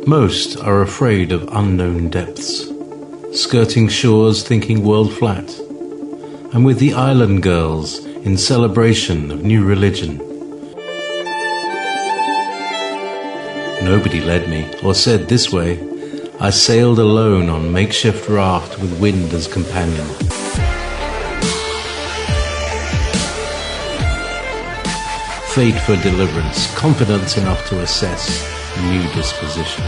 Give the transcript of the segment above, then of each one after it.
Most are afraid of unknown depths, skirting shores thinking world flat, and with the island girls in celebration of new religion. Nobody led me or said this way. I sailed alone on makeshift raft with wind as companion. Fate for deliverance, confidence enough to assess new disposition.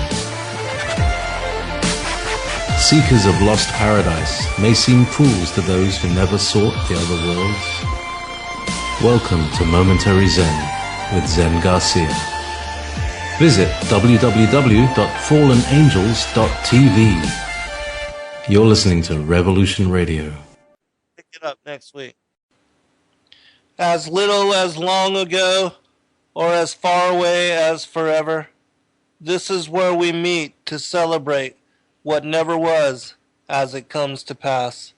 Seekers of lost paradise may seem fools to those who never sought the other worlds. Welcome to Momentary Zen with Zen Garcia. Visit www.fallenangels.tv. You're listening to Revolution Radio. Pick it up next week. As little as long ago, or as far away as forever, this is where we meet to celebrate what never was as it comes to pass.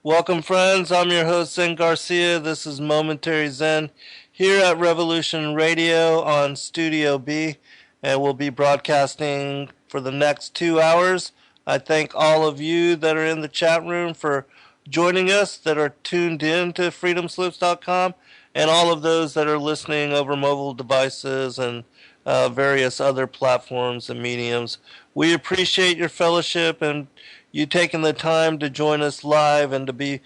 Welcome, friends. I'm your host, Zen Garcia. This is Momentary Zen here at Revolution Radio on Studio B, and we'll be broadcasting for the next 2 hours. I thank all of you that are in the chat room for joining us, that are tuned in to freedomslips.com, and all of those that are listening over mobile devices and various other platforms and mediums. We appreciate your fellowship and you taking the time to join us live and to be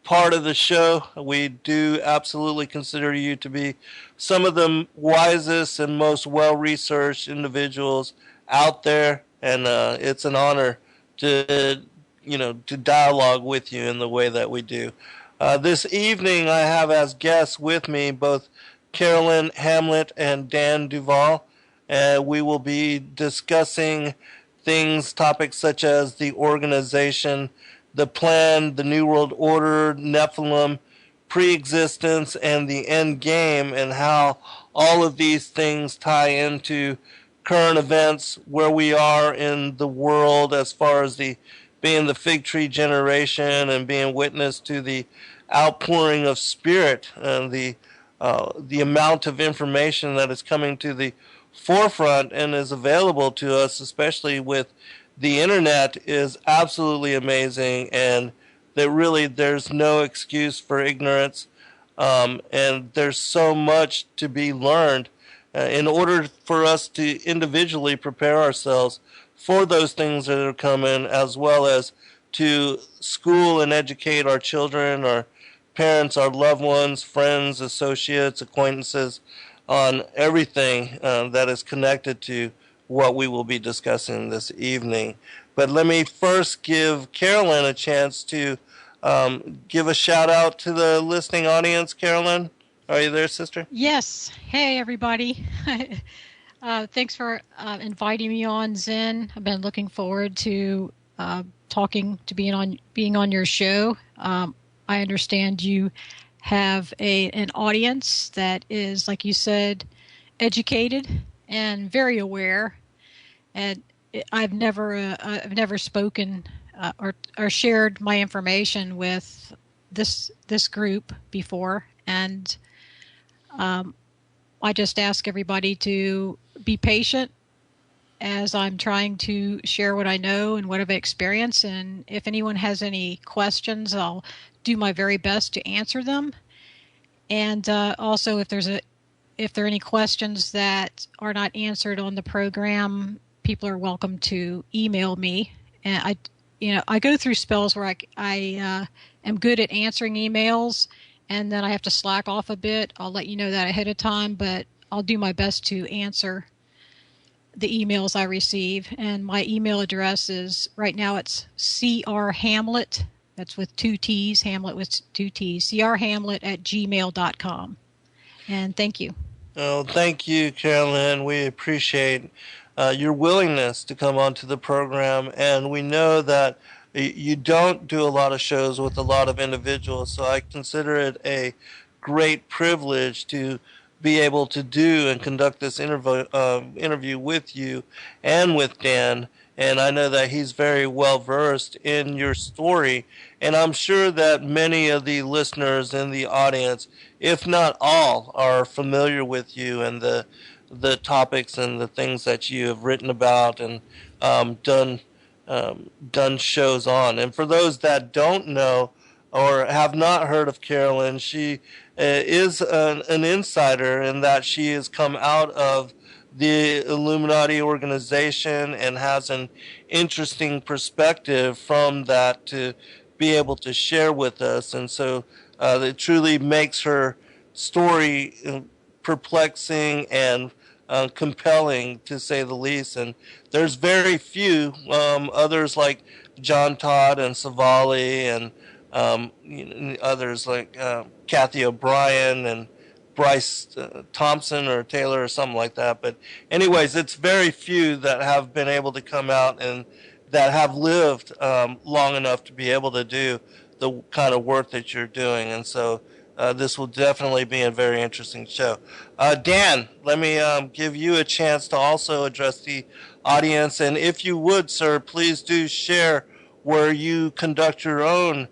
part of the show. We do absolutely consider you to be some of the wisest and most well-researched individuals out there, and it's an honor to dialogue with you in the way that we do. This evening I have as guests with me both Carolyn Hamlett and Dan Duval. We will be discussing topics such as the organization, the plan, the New World Order, Nephilim, pre-existence, and the end game, and how all of these things tie into current events, where we are in the world as far as being the fig tree generation and being witness to the outpouring of spirit and the amount of information that is coming to the forefront and is available to us, especially with the internet, is absolutely amazing, and that really there's no excuse for ignorance, and there's so much to be learned in order for us to individually prepare ourselves for those things that are coming, as well as to school and educate our children, our parents, our loved ones, friends, associates, acquaintances, on everything that is connected to what we will be discussing this evening. But let me first give Carolyn a chance to give a shout out to the listening audience. Carolyn, are you there, sister? Yes. Hey, everybody. Thanks for inviting me on, Zen. I've been looking forward to being on your show. I understand you have an audience that is, like you said, educated and very aware. And I've never spoken or shared my information with this group before, and I just ask everybody to be patient as I'm trying to share what I know and what I've experienced. And if anyone has any questions, I'll do my very best to answer them. And also, if there are any questions that are not answered on the program, people are welcome to email me. And I go through spells where I am good at answering emails, and then I have to slack off a bit. I'll let you know that ahead of time, but I'll do my best to answer the emails I receive. And my email address is, right now it's crhamlet. That's with 2 T's, Hamlet with 2 T's, crhamlet@gmail.com. And thank you. Oh, thank you, Carolyn. We appreciate your willingness to come onto the program. And we know that you don't do a lot of shows with a lot of individuals, so I consider it a great privilege to be able to do and conduct this interview with you and with Dan. And I know that he's very well versed in your story, and I'm sure that many of the listeners in the audience, if not all, are familiar with you and the the topics and the things that you have written about and done shows on. And for those that don't know or have not heard of Carolyn, she is an insider in that she has come out of the Illuminati organization and has an interesting perspective from that to be able to share with us. And so it truly makes her story perplexing and compelling, to say the least. And there's very few others like John Todd and Savali and others like Kathy O'Brien and Bryce Thompson or Taylor or something like that. But anyways, it's very few that have been able to come out and that have lived long enough to be able to do the kind of work that you're doing. And so this will definitely be a very interesting show. Dan, let me give you a chance to also address the audience. And if you would, sir, please do share where you conduct your own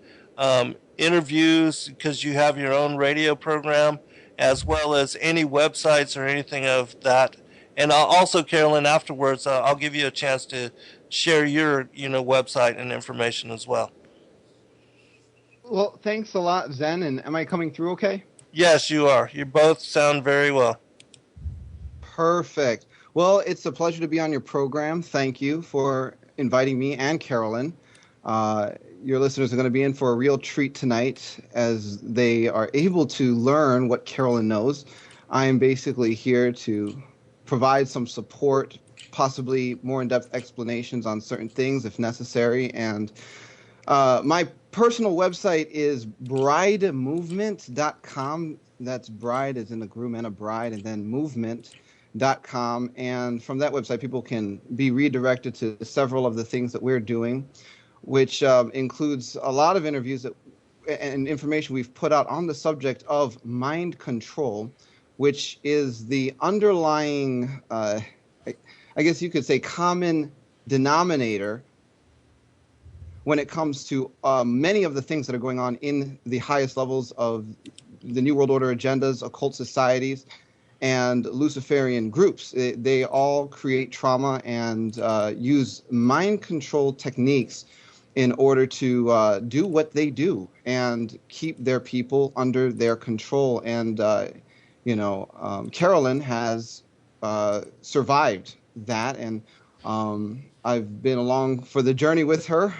interviews, because you have your own radio program, as well as any websites or anything of that. And also, Carolyn, afterwards, I'll give you a chance to share your website and information as well. Well, thanks a lot, Zen. And am I coming through okay? Yes, you are. You both sound very well. Perfect. Well, it's a pleasure to be on your program. Thank you for inviting me and Carolyn. Your listeners are going to be in for a real treat tonight as they are able to learn what Carolyn knows. I am basically here to provide some support, possibly more in-depth explanations on certain things if necessary. And my personal website is bridemovement.com. That's bride as in the groom and a bride, and then movement.com. And from that website, people can be redirected to several of the things that we're doing, which includes a lot of interviews and information we've put out on the subject of mind control, which is the underlying, I guess you could say, common denominator when it comes to many of the things that are going on in the highest levels of the New World Order agendas, occult societies, and Luciferian groups. They all create trauma and use mind control techniques in order to do what they do and keep their people under their control. And, Carolyn has survived that, and I've been along for the journey with her.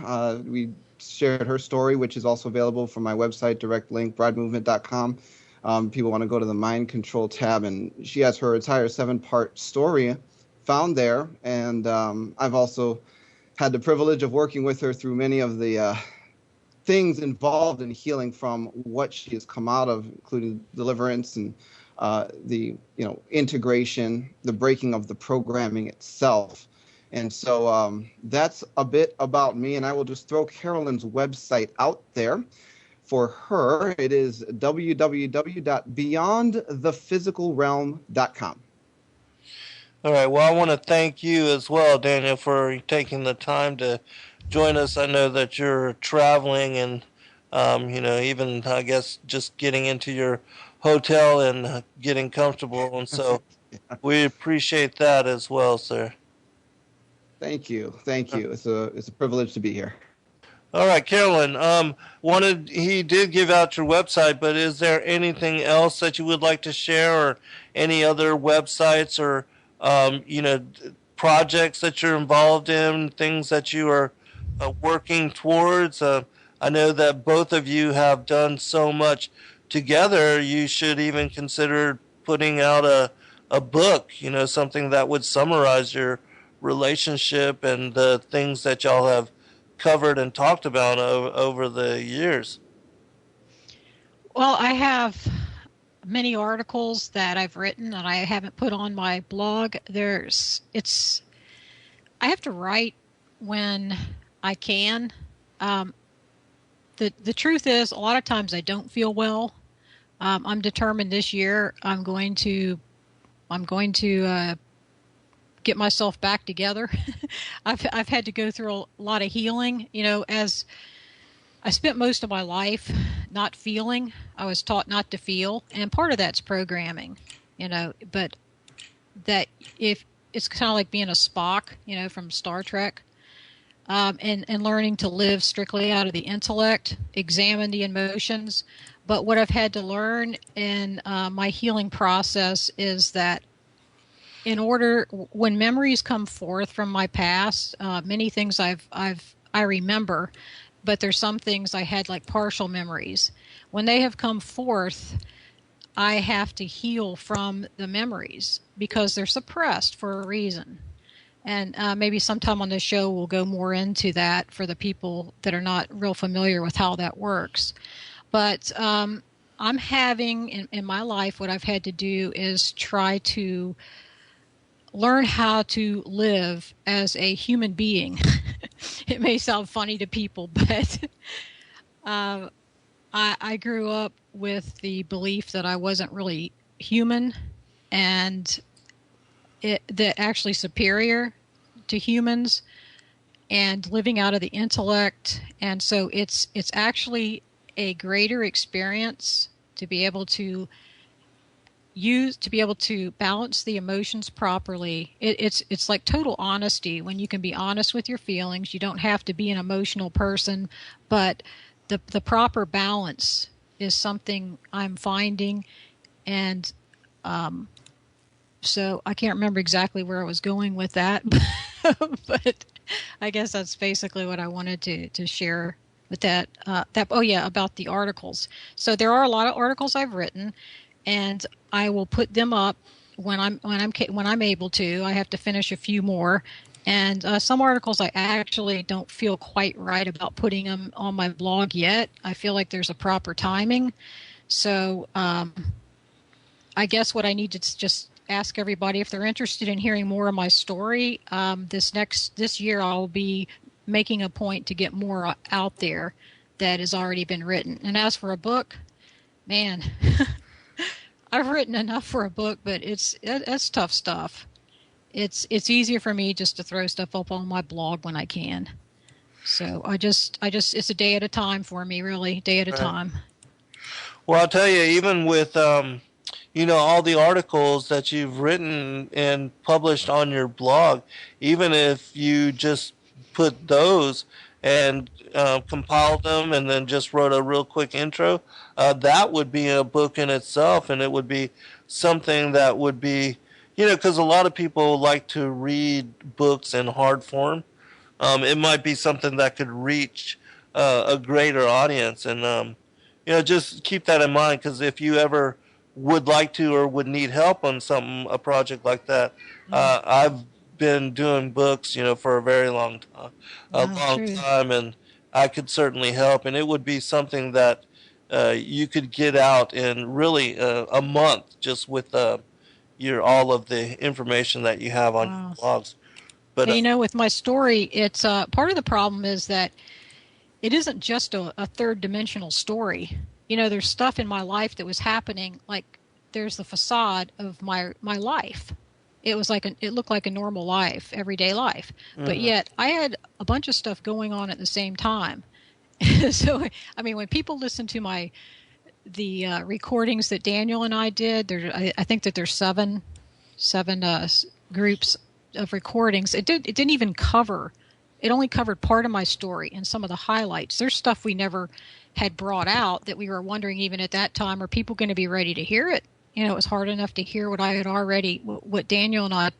We shared her story, which is also available from my website, direct link, bridemovement.com. People want to go to the mind control tab, and she has her entire 7-part story found there. And I've also had the privilege of working with her through many of the things involved in healing from what she has come out of, including deliverance and the integration, the breaking of the programming itself. And so that's a bit about me, and I will just throw Carolyn's website out there for her. It is www.beyondthephysicalrealm.com. All right. Well, I want to thank you as well, Daniel, for taking the time to join us. I know that you're traveling and, even, I guess, just getting into your hotel and getting comfortable. And so we appreciate that as well, sir. Thank you. It's a privilege to be here. All right, Carolyn, he did give out your website, but is there anything else that you would like to share, or any other websites or projects that you're involved in, things that you are working towards? I know that both of you have done so much together. You should even consider putting out a book, something that would summarize your relationship and the things that y'all have covered and talked about over the years. Well, I have many articles that I've written and I haven't put on my blog. I have to write when I can. The truth is, a lot of times I don't feel well. I'm determined this year I'm going to get myself back together. I've had to go through a lot of healing. As I spent most of my life not feeling, I was taught not to feel, and part of that's programming. But that if it's kind of like being a Spock, from Star Trek, and learning to live strictly out of the intellect, examine the emotions. But what I've had to learn in my healing process is that when memories come forth from my past, many things I remember, but there's some things I had like partial memories. When they have come forth, I have to heal from the memories because they're suppressed for a reason. And maybe sometime on this show we'll go more into that for the people that are not real familiar with how that works. But I'm having in my life, what I've had to do is try to learn how to live as a human being. It may sound funny to people, but I grew up with the belief that I wasn't really human and that actually superior to humans and living out of the intellect. And so it's actually a greater experience to be able to balance the emotions properly. It's like total honesty when you can be honest with your feelings. You don't have to be an emotional person, but the proper balance is something I'm finding. And so I can't remember exactly where I was going with that, but I guess that's basically what I wanted to share with that. About the articles. So there are a lot of articles I've written, and I will put them up when I'm able to. I have to finish a few more, and some articles I actually don't feel quite right about putting them on my blog yet. I feel like there's a proper timing. So I guess what I need to just ask everybody, if they're interested in hearing more of my story, this year I'll be making a point to get more out there that has already been written. And as for a book, man, I've written enough for a book, but that's tough stuff. It's easier for me just to throw stuff up on my blog when I can. So I just it's a day at a time for me, really, day at a time. Well, I'll tell you, even with all the articles that you've written and published on your blog, even if you just put those and compiled them and then just wrote a real quick intro, that would be a book in itself, and it would be something that would be, because a lot of people like to read books in hard form. It might be something that could reach a greater audience, and just keep that in mind, because if you ever would like to or would need help on a project like that, I've been doing books, for a very long time, and I could certainly help, and it would be something that you could get out in really a month just with all of the information that you have on your blogs. But with my story, it's part of the problem is that it isn't just a third dimensional story. There's stuff in my life that was happening, like there's the facade of my life. It was it looked like a normal life, everyday life. Mm-hmm. But yet I had a bunch of stuff going on at the same time. So, I mean, when people listen to the recordings that Daniel and I did, I think that there's seven groups of recordings. It didn't even cover. It only covered part of my story and some of the highlights. There's stuff we never had brought out that we were wondering even at that time, are people going to be ready to hear it? It was hard enough to hear what Daniel and I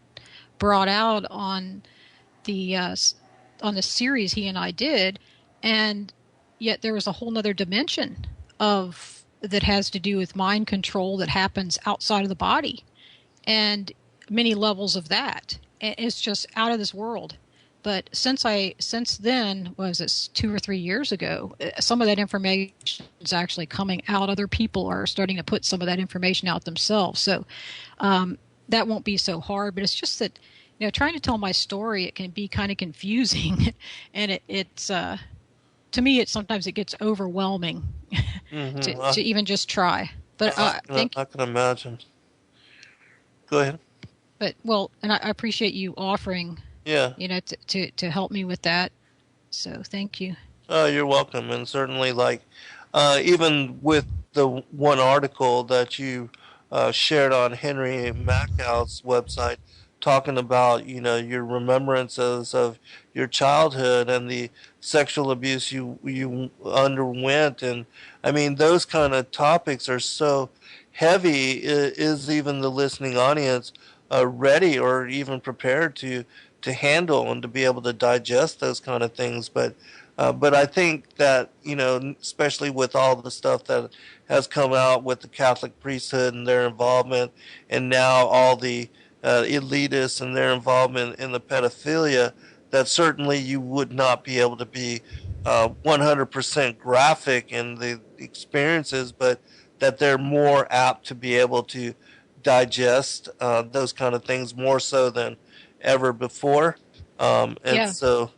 brought out on the series he and I did, and yet there was a whole other dimension that has to do with mind control that happens outside of the body, and many levels of that. It's just out of this world. But since then, was it 2 or 3 years ago, some of that information is actually coming out. Other people are starting to put some of that information out themselves. So that won't be so hard. But it's just that, trying to tell my story, it can be kind of confusing. And it's to me, sometimes it gets overwhelming to even just try. But I can imagine. Go ahead. But, and I appreciate you offering... Yeah. To help me with that. So thank you. Oh, you're welcome. And certainly, even with the one article that you shared on Henry Mackow's website, talking about, you know, your remembrances of your childhood and the sexual abuse you underwent. And I mean, those kind of topics are so heavy. Is even the listening audience ready or even prepared to handle and to be able to digest those kind of things? But I think that, you know, especially with all the stuff that has come out with the Catholic priesthood and their involvement, and now all the elitists and their involvement in the pedophilia, that certainly you would not be able to be 100% graphic in the experiences, but that they're more apt to be able to digest those kind of things more so than ever before. And Yeah. so,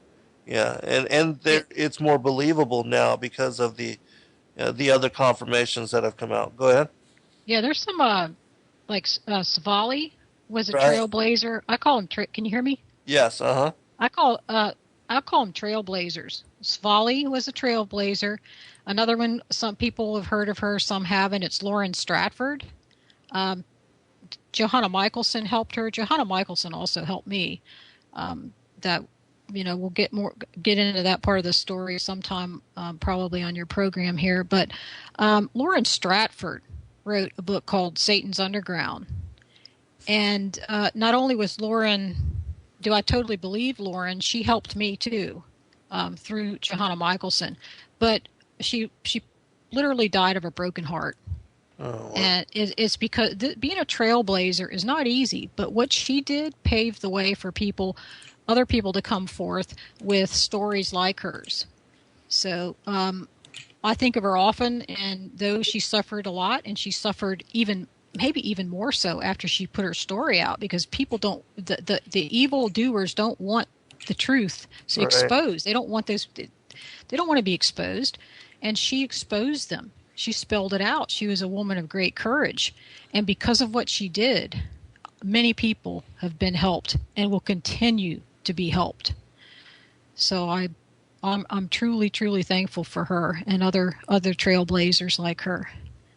yeah, and it's more believable now because of the other confirmations that have come out. Go ahead. Yeah, there's some like Savali was a Right. trailblazer. I call him. Can you hear me? Yes. Uh-huh. I call them trailblazers. Savali was a trailblazer. Another one, some people have heard of her, some haven't. It's Lauren Stratford. Johanna Michelson helped her. Johanna Michelson also helped me. That, you know, we'll get into that part of the story sometime, probably on your program here. But Lauren Stratford wrote a book called Satan's Underground. And not only was Lauren, do I totally believe Lauren, she helped me too, through Johanna Michelson. But she literally died of a broken heart. Oh, wow. And it's because being a trailblazer is not easy, but what she did paved the way for other people to come forth with stories like hers. So I think of her often, and though she suffered a lot, and she suffered maybe even more so after she put her story out, because people don't, the evil doers don't want the truth exposed. They don't want those. They don't want to be exposed, and she exposed them. She spelled it out. She was a woman of great courage. And because of what she did, many people have been helped and will continue to be helped. So I'm truly, truly thankful for her and other trailblazers like her.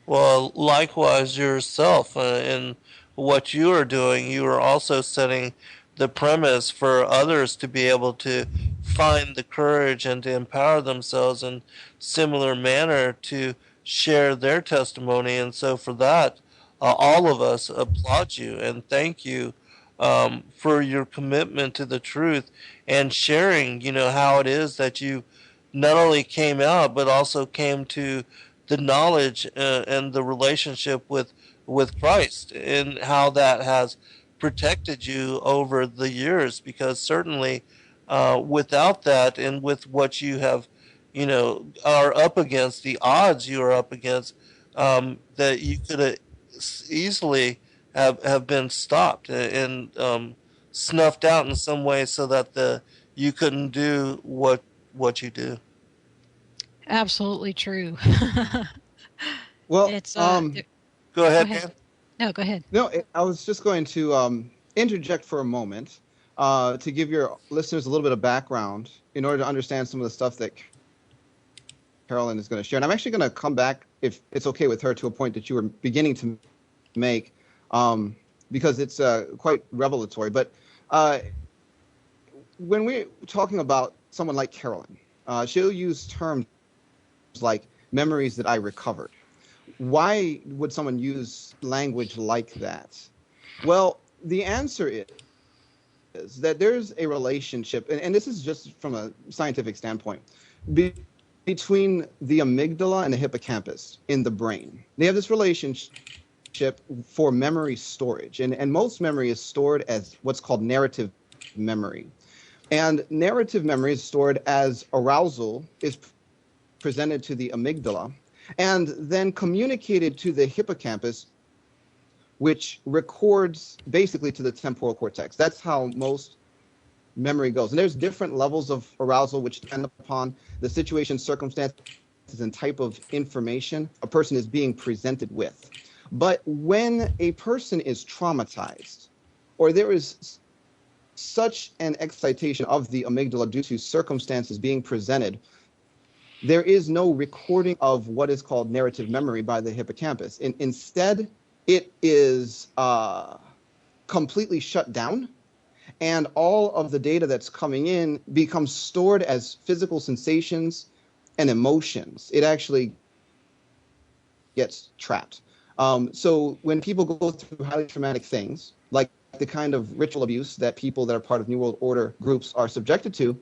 Well, likewise yourself, in what you are doing, you are also setting the premise for others to be able to find the courage and to empower themselves in similar manner to share their testimony. And so for that, all of us applaud you and thank you for your commitment to the truth and sharing, you know, how it is that you not only came out, but also came to the knowledge and the relationship with Christ, and how that has protected you over the years. Because certainly without that, and with what you have, you know, are up against, the odds you are up against, that you could easily have been stopped and snuffed out in some way, so that you couldn't do what you do. Absolutely true. Well, it's go ahead, Dan. No, go ahead. No, I was just going to interject for a moment to give your listeners a little bit of background in order to understand some of the stuff that Carolyn is going to share. And I'm actually going to come back, if it's okay with her, to a point that you were beginning to make, because it's quite revelatory. But when we're talking about someone like Carolyn, she'll use terms like memories that I recovered. Why would someone use language like that? Well, the answer is that there's a relationship, and this is just from a scientific standpoint, between the amygdala and the hippocampus in the brain. They have this relationship for memory storage, and most memory is stored as what's called narrative memory. And narrative memory is stored as arousal is presented to the amygdala and then communicated to the hippocampus, which records basically to the temporal cortex. That's how most memory goes. And there's different levels of arousal which depend upon the situation, circumstances, and type of information a person is being presented with. But when a person is traumatized, or there is such an excitation of the amygdala due to circumstances being presented, there is no recording of what is called narrative memory by the hippocampus. Instead, it is completely shut down, and all of the data that's coming in becomes stored as physical sensations and emotions. It actually gets trapped. So when people go through highly traumatic things, like the kind of ritual abuse that people that are part of New World Order groups are subjected to,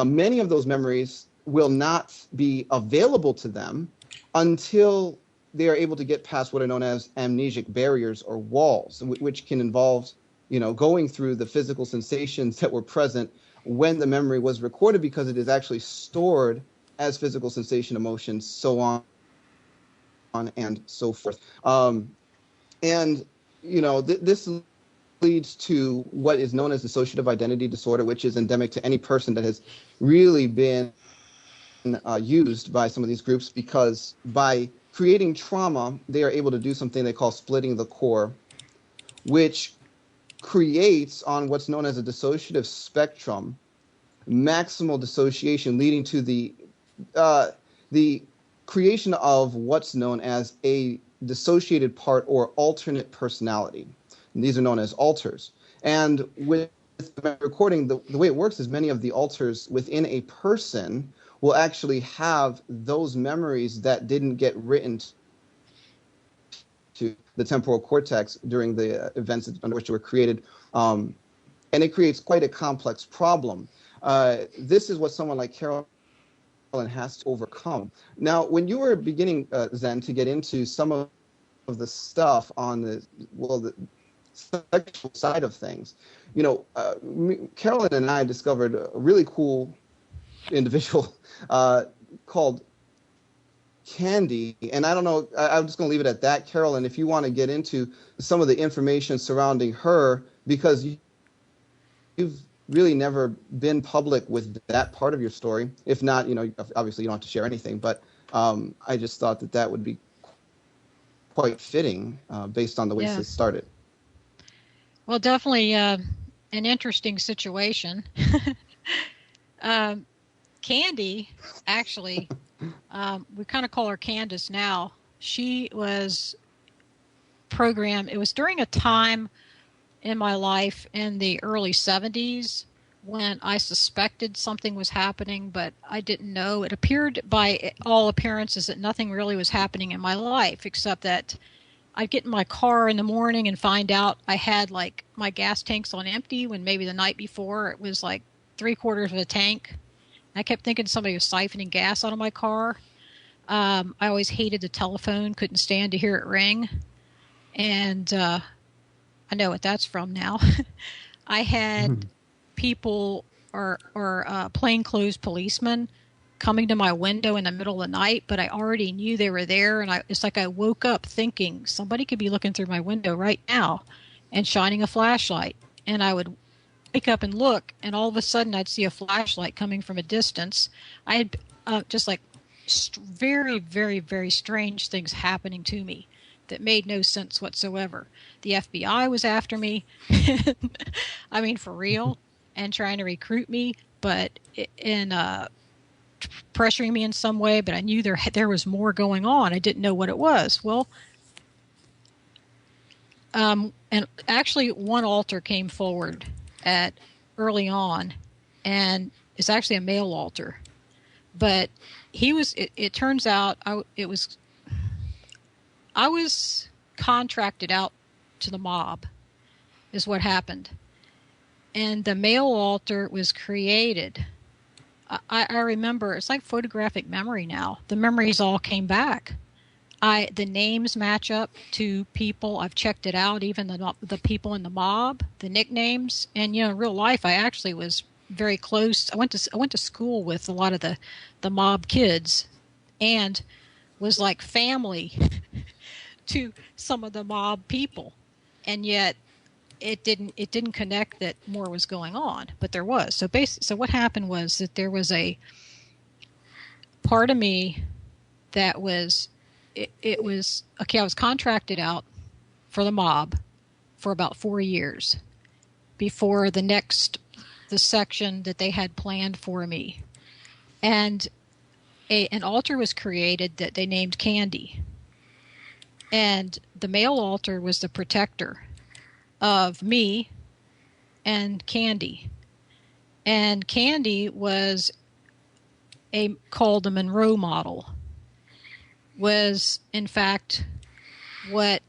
many of those memories will not be available to them until they are able to get past what are known as amnesic barriers or walls, which can involve, going through the physical sensations that were present when the memory was recorded, because it is actually stored as physical sensation, emotions, so on and so forth. This leads to what is known as dissociative identity disorder, which is endemic to any person that has really been used by some of these groups, because by creating trauma, they are able to do something they call splitting the core, which creates, on what's known as a dissociative spectrum, maximal dissociation, leading to the creation of what's known as a dissociated part or alternate personality. And these are known as alters. And with recording, the way it works is many of the alters within a person will actually have those memories that didn't get written to the temporal cortex during the events under which they were created. And it creates quite a complex problem. This is what someone like Carolyn has to overcome. Now, when you were beginning, Zen, to get into some of the stuff on the sexual side of things, Carolyn and I discovered a really cool individual called Candy, and I don't know, I'm just going to leave it at that. Carolyn, if you want to get into some of the information surrounding her, because you've really never been public with that part of your story. If not, obviously you don't have to share anything, but I just thought that would be quite fitting based on the way this started. Well, definitely an interesting situation. Candy, actually, we kind of call her Candace now. She was programmed. It was during a time in my life in the early 70s when I suspected something was happening, but I didn't know. It appeared by all appearances that nothing really was happening in my life, except that I'd get in my car in the morning and find out I had like my gas tanks on empty when maybe the night before it was like 3/4 of a tank. I kept thinking somebody was siphoning gas out of my car. I always hated the telephone, couldn't stand to hear it ring. And I know what that's from now. I had people or plainclothes policemen coming to my window in the middle of the night, but I already knew they were there. And it's like I woke up thinking somebody could be looking through my window right now and shining a flashlight. And I would wake up and look, and all of a sudden I'd see a flashlight coming from a distance. I had just like very, very, very strange things happening to me that made no sense whatsoever. The FBI was after me, I mean, for real, and trying to recruit me, but pressuring me in some way, but I knew there was more going on. I didn't know what it was. Well, and actually one alter came forward early on, and it's actually a male alter, but it turns out I was contracted out to the mob, is what happened. And the male alter was created. I remember, it's like photographic memory now. The memories all came back. The names match up to people. I've checked it out, even the people in the mob, the nicknames. And, in real life, I actually was very close. I went to school with a lot of the mob kids and was like family to some of the mob people. And yet it didn't connect that more was going on, but there was. So what happened was that there was a part of me that was, it was, okay, I was contracted out for the mob for about 4 years before the section that they had planned for me. And an altar was created that they named Candy. And the male altar was the protector of me and Candy. And Candy was called a Monroe model. Was, in fact, what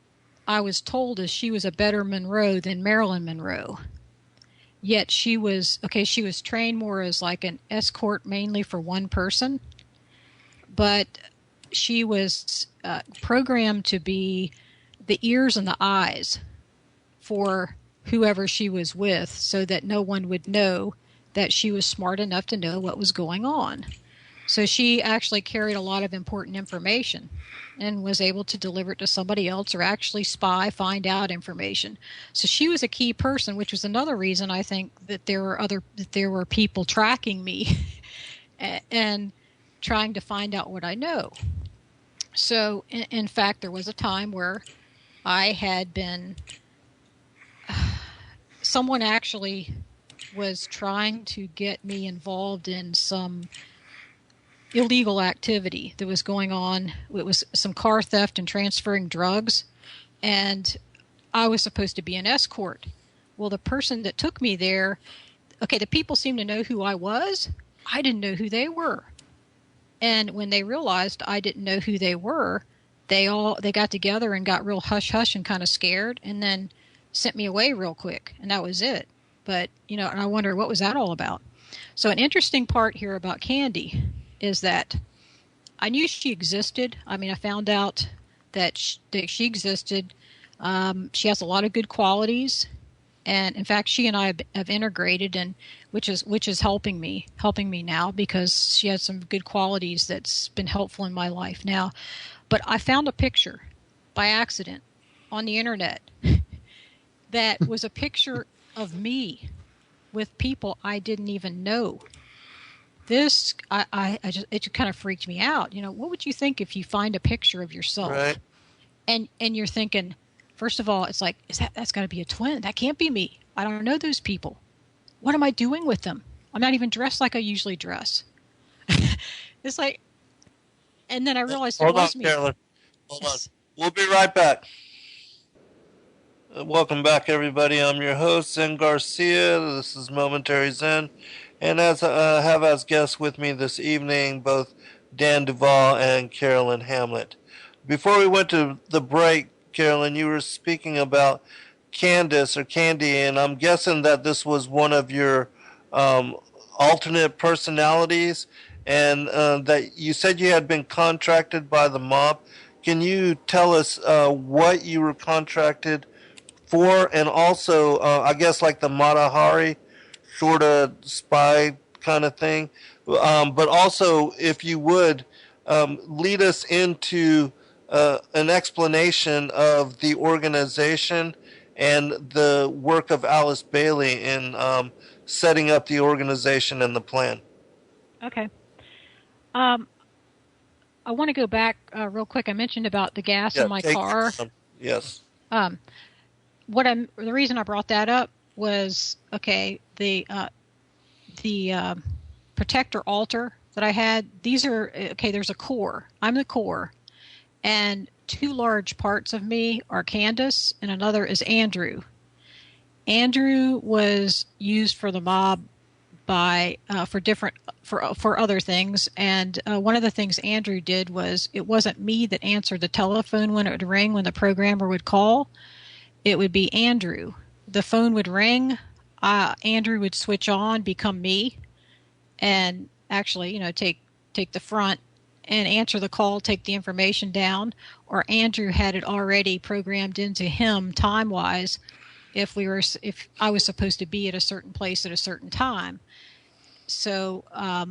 I was told is she was a better Monroe than Marilyn Monroe. Yet she was trained more as like an escort mainly for one person. But she was programmed to be the ears and the eyes for whoever she was with, so that no one would know that she was smart enough to know what was going on. So she actually carried a lot of important information and was able to deliver it to somebody else, or actually find out information. So she was a key person, which was another reason I think that there were people tracking me and trying to find out what I know. So in fact, there was a time where I had been someone actually was trying to get me involved in some illegal activity that was going on. It was some car theft and transferring drugs, and I was supposed to be an escort. Well, the person that took me there, the people seemed to know who I was. I didn't know who they were. And when they realized I didn't know who they were, they got together and got real hush-hush and kind of scared, and then sent me away real quick, and that was it. But, and I wonder, what was that all about? So an interesting part here about Candy is that I knew she existed. I mean, I found out that she existed. She has a lot of good qualities, and in fact, she and I have integrated, and which is helping me now, because she has some good qualities that's been helpful in my life now. But I found a picture by accident on the internet that was a picture of me with people I didn't even know. This, it kind of freaked me out. What would you think if you find a picture of yourself, right, and you're thinking, first of all, it's like, that's got to be a twin. That can't be me. I don't know those people. What am I doing with them? I'm not even dressed like I usually dress. It's like, and then I realized it was me. Carolyn. Hold on. We'll be right back. Welcome back, everybody. I'm your host, Zen Garcia. This is Momentary Zen. And as I have as guests with me this evening, both Dan Duval and Carolyn Hamlett. Before we went to the break, Carolyn, you were speaking about Candace or Candy, and I'm guessing that this was one of your alternate personalities, and that you said you had been contracted by the mob. Can you tell us what you were contracted for, and also, I guess, like the Mata Hari sort of spy kind of thing, but also, if you would, lead us into an explanation of the organization and the work of Alice Bailey in setting up the organization and the plan. Okay. I want to go back real quick. I mentioned about the gas in my car. Yes. The reason I brought that up was, the protector altar that I had. These are there's a core. I'm the core, and two large parts of me are Candace, and another is Andrew. Andrew was used for the mob for other things, and one of the things Andrew did was, it wasn't me that answered the telephone when it would ring, when the programmer would call. It would be Andrew. The phone would ring, Andrew would switch on, become me, and actually, take the front and answer the call, take the information down, or Andrew had it already programmed into him time-wise if I was supposed to be at a certain place at a certain time. So I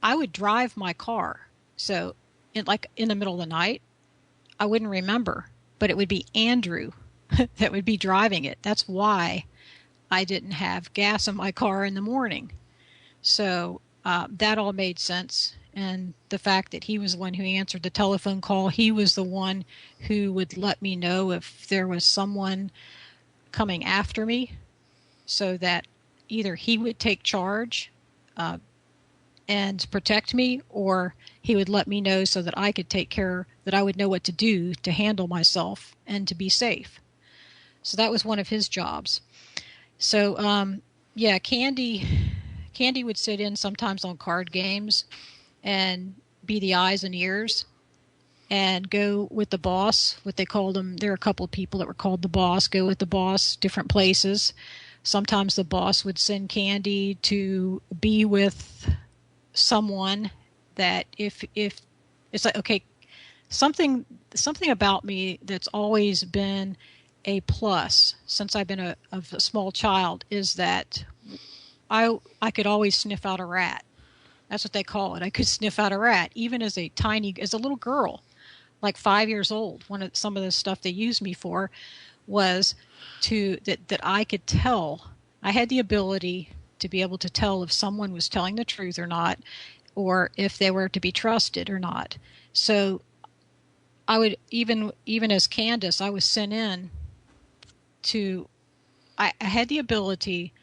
would drive my car. So in the middle of the night, I wouldn't remember, but it would be Andrew that would be driving it. That's why I didn't have gas in my car in the morning. So that all made sense. And the fact that he was the one who answered the telephone call, he was the one who would let me know if there was someone coming after me, so that either he would take charge and protect me, or he would let me know so that I could take care that I would know what to do to handle myself and to be safe. So that was one of his jobs. So, yeah, Candy would sit in sometimes on card games and be the eyes and ears and go with the boss, what they called them. There are a couple of people that were called the boss, go with the boss, different places. Sometimes the boss would send Candy to be with someone that if it's like, okay, something about me that's always been a plus since I've been a small child is that I could always sniff out a rat. That's what they call it. I could sniff out a rat, even as a little girl, like 5 years old. Some of the stuff they used me for was that I could tell. I had the ability to be able to tell if someone was telling the truth or not, or if they were to be trusted or not. So I would, even as Candace, I was sent in I had the ability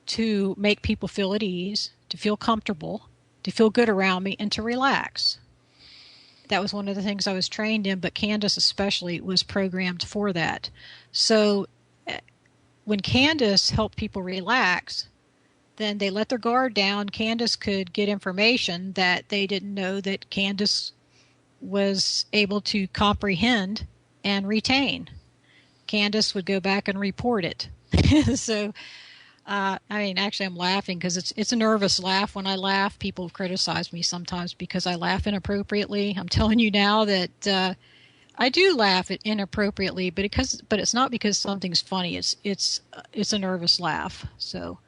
to make people feel at ease, to feel comfortable, to feel good around me, and to relax. That was one of the things I was trained in, but Candace especially was programmed for that. So when Candace helped people relax, then they let their guard down. Candace could get information that they didn't know that Candace was able to comprehend and retain. Candace would go back and report it. So, I mean, actually, I'm laughing because it's a nervous laugh. When I laugh, people criticize me sometimes because I laugh inappropriately. I'm telling you now that I do laugh inappropriately, but it's not because something's funny. It's a nervous laugh. So,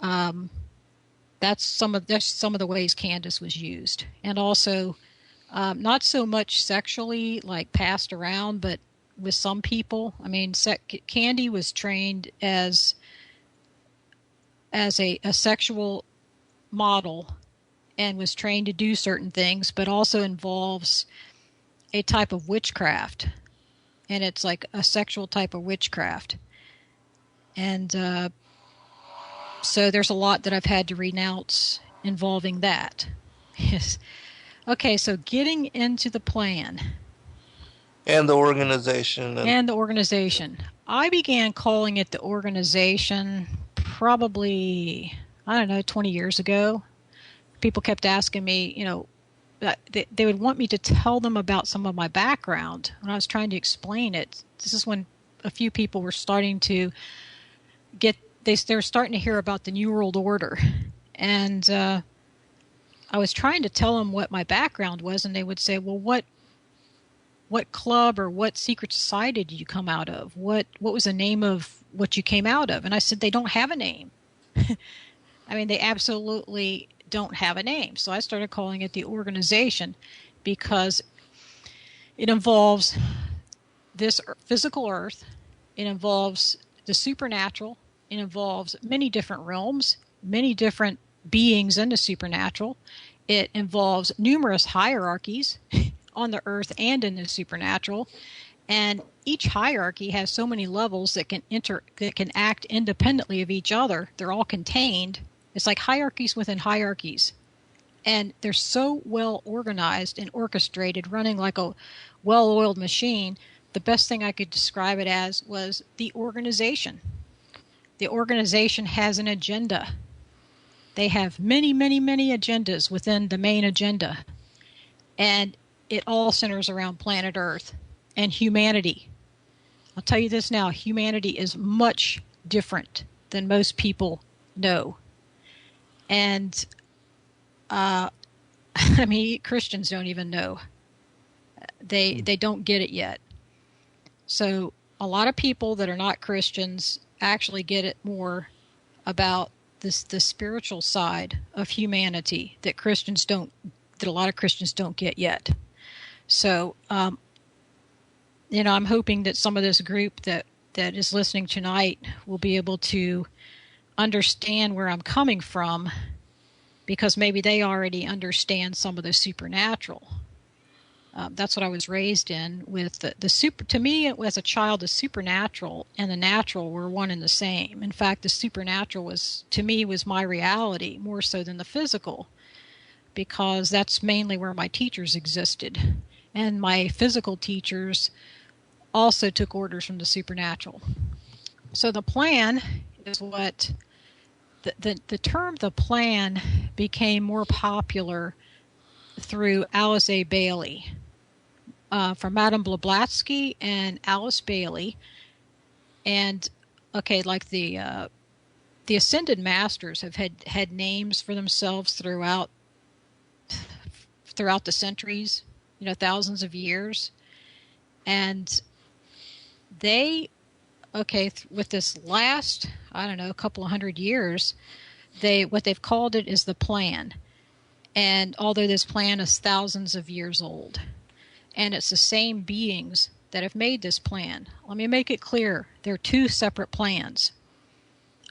that's some of the ways Candace was used, and also not so much sexually, like passed around, but with some people. I mean, Candy was trained as a sexual model and was trained to do certain things, but also involves a type of witchcraft, and it's like a sexual type of witchcraft. And so there's a lot that I've had to renounce involving that. Yes. Okay, so getting into the plan. And the organization. And the organization. I began calling it the organization probably, 20 years ago. People kept asking me, they would want me to tell them about some of my background. When I was trying to explain it, this is when a few people were starting to they were starting to hear about the New World Order. And I was trying to tell them what my background was, and they would say, well, what club or what secret society did you come out of? What was the name of what you came out of? And I said, they don't have a name. I mean, they absolutely don't have a name. So I started calling it the organization because it involves this physical earth. It involves the supernatural. It involves many different realms, many different beings in the supernatural. It involves numerous hierarchies on the earth and in the supernatural, and each hierarchy has so many levels that can act independently of each other. They're all contained. It's like hierarchies within hierarchies, and they're so well organized and orchestrated, running like a well-oiled machine. The best thing I could describe it as was the organization. The organization has an agenda. They have many, many, many agendas within the main agenda, and it all centers around planet Earth and humanity. I'll tell you this now, humanity is much different than most people know. And, I mean, Christians don't even know. They don't get it yet. So a lot of people that are not Christians actually get it more about the spiritual side of humanity that a lot of Christians don't get yet. So, I'm hoping that some of this group that is listening tonight will be able to understand where I'm coming from, because maybe they already understand some of the supernatural. That's what I was raised in with the super. To me, as a child, the supernatural and the natural were one and the same. In fact, the supernatural was my reality more so than the physical, because that's mainly where my teachers existed. And my physical teachers also took orders from the supernatural. So the plan is what the term the plan became more popular through Alice A. Bailey, from Madame Blavatsky and Alice Bailey. And okay, like the Ascended Masters have had names for themselves throughout the centuries, thousands of years. And they, with this last, a couple of hundred years, what they've called it is the plan. And although this plan is thousands of years old, and it's the same beings that have made this plan. Let me make it clear. There are two separate plans.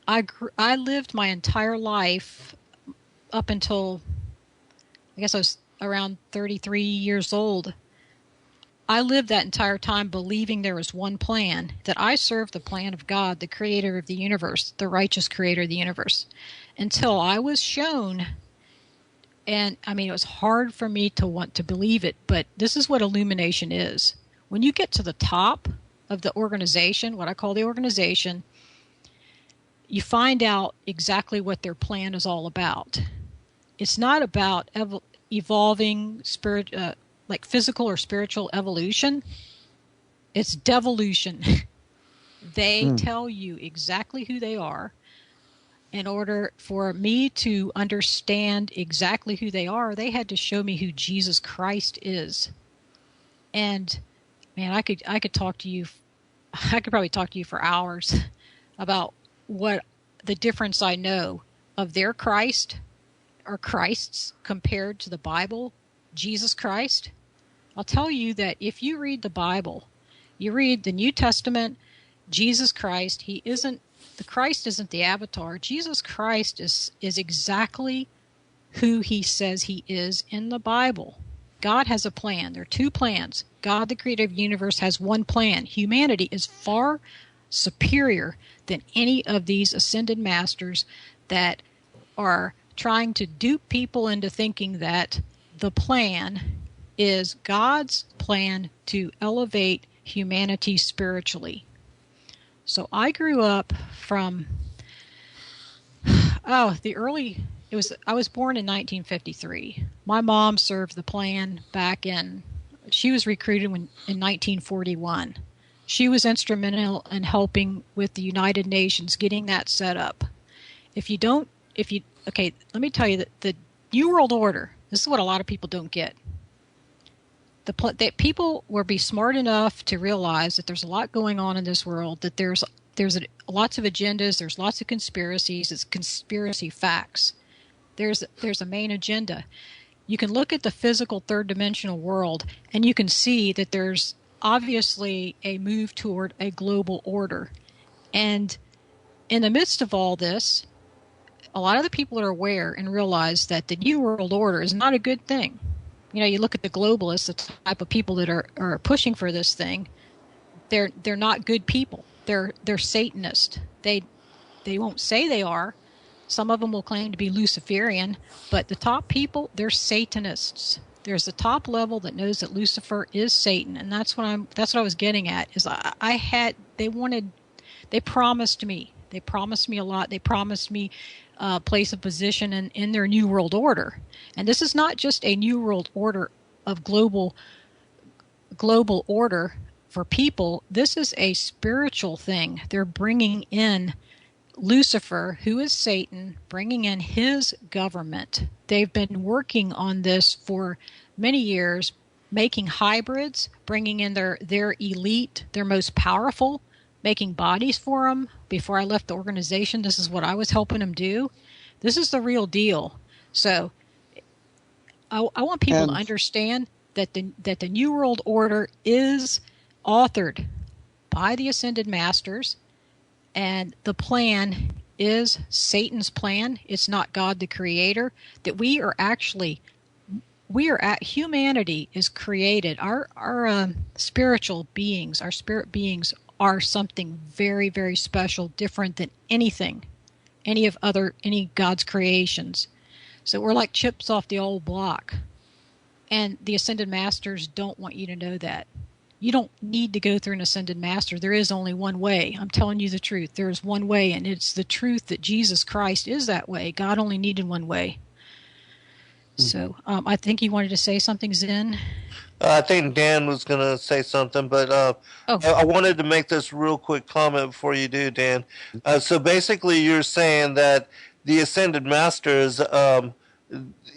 I lived my entire life up until, I guess I was around 33 years old. I lived that entire time believing there was one plan, that I served the plan of God, the creator of the universe, the righteous creator of the universe, until I was shown. And it was hard for me to want to believe it, but this is what illumination is. When you get to the top of the organization, what I call the organization, you find out exactly what their plan is all about. It's not about evolving like physical or spiritual evolution. It's devolution. They tell you exactly who they are. In order for me to understand exactly who they are, they had to show me who Jesus Christ is. And man, I could talk to you. I could probably talk to you for hours about what the difference I know of their Christ or Christs compared to the Bible, Jesus Christ. I'll tell you that if you read the Bible, you read the New Testament, Jesus Christ, the Christ isn't the avatar. Jesus Christ is exactly who he says he is in the Bible. God has a plan. There are two plans. God, the creator of the universe, has one plan. Humanity is far superior than any of these ascended masters that are trying to dupe people into thinking that the plan is God's plan to elevate humanity spiritually. So I grew up from I was born in 1953. My mom served the plan she was recruited in 1941. She was instrumental in helping with the United Nations getting that set up. Let me tell you that the New World Order, this is what a lot of people don't get. That people will be smart enough to realize that there's a lot going on in this world, that there's lots of agendas, there's lots of conspiracies, it's conspiracy facts. There's a main agenda. You can look at the physical third dimensional world and you can see that there's obviously a move toward a global order. And in the midst of all this, a lot of the people are aware and realize that the New World Order is not a good thing. You look at the globalists, the type of people that are pushing for this thing, they're not good people. They're Satanist. They won't say they are. Some of them will claim to be Luciferian, but the top people, they're Satanists. There's the top level that knows that Lucifer is Satan, and that's what I was getting at. Is they promised me a lot. They promised me a place of position in their New World Order. And this is not just a New World Order of global order for people. This is a spiritual thing. They're bringing in Lucifer, who is Satan, bringing in his government. They've been working on this for many years, making hybrids, bringing in their elite, their most powerful, making bodies for them. Before I left the organization, this is what I was helping them do. This is the real deal. So I want people to understand that the New World Order is authored by the Ascended Masters, and the plan is Satan's plan. It's not God the Creator. That humanity is created. Our spiritual beings, our spirit beings, are something very, very special, different than any God's creations. So we're like chips off the old block. And the Ascended Masters don't want you to know that. You don't need to go through an Ascended Master. There is only one way. I'm telling you the truth. There is one way, and it's the truth that Jesus Christ is that way. God only needed one way. So I think you wanted to say something, Zen? I think Dan was going to say something, but I wanted to make this real quick comment before you do, Dan. So basically you're saying that the Ascended Masters,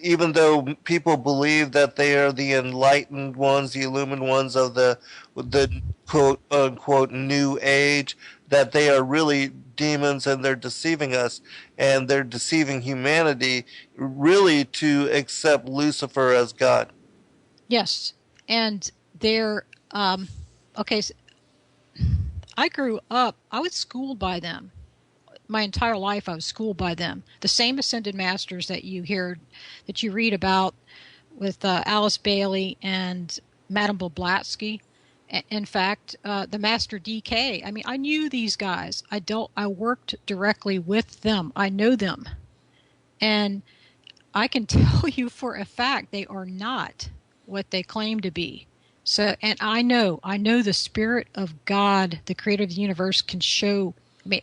even though people believe that they are the enlightened ones, the illumined ones of the quote unquote new age, that they are really demons and they're deceiving us and they're deceiving humanity really to accept Lucifer as God. Yes. And they're, okay, so I grew up, I was schooled by them. My entire life I was schooled by them. The same Ascended Masters that you hear, that you read about with Alice Bailey and Madame Blavatsky. In fact, the Master DK. I mean, I knew these guys. I worked directly with them. I know them. And I can tell you for a fact they are not what they claim to be. So, and I know the Spirit of God, the Creator of the universe, can show. I mean,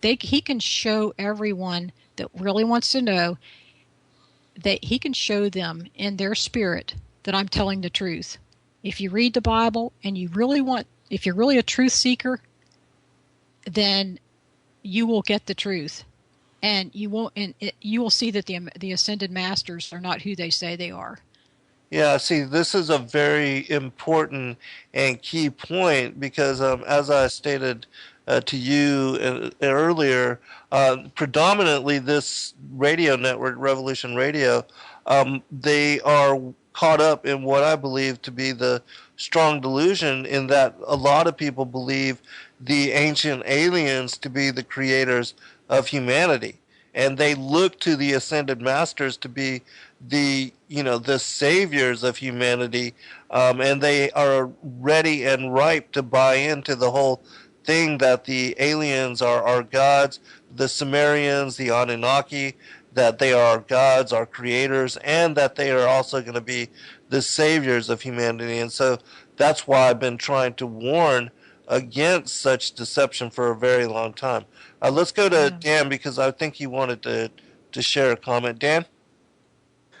he can show everyone that really wants to know, that he can show them in their spirit that I'm telling the truth. If you read the Bible and if you're really a truth seeker, then you will get the truth, and you will see that the Ascended Masters are not who they say they are. Yeah, see, this is a very important and key point because, as I stated to you earlier, predominantly this radio network, Revolution Radio, they are caught up in what I believe to be the strong delusion in that a lot of people believe the ancient aliens to be the creators of humanity. And they look to the Ascended Masters to be the saviors of humanity, and they are ready and ripe to buy into the whole thing that the aliens are gods, the Sumerians, the Anunnaki, that they are gods, are creators, and that they are also going to be the saviors of humanity. And so that's why I've been trying to warn against such deception for a very long time. Let's go to Dan, because I think he wanted to share a comment. Dan?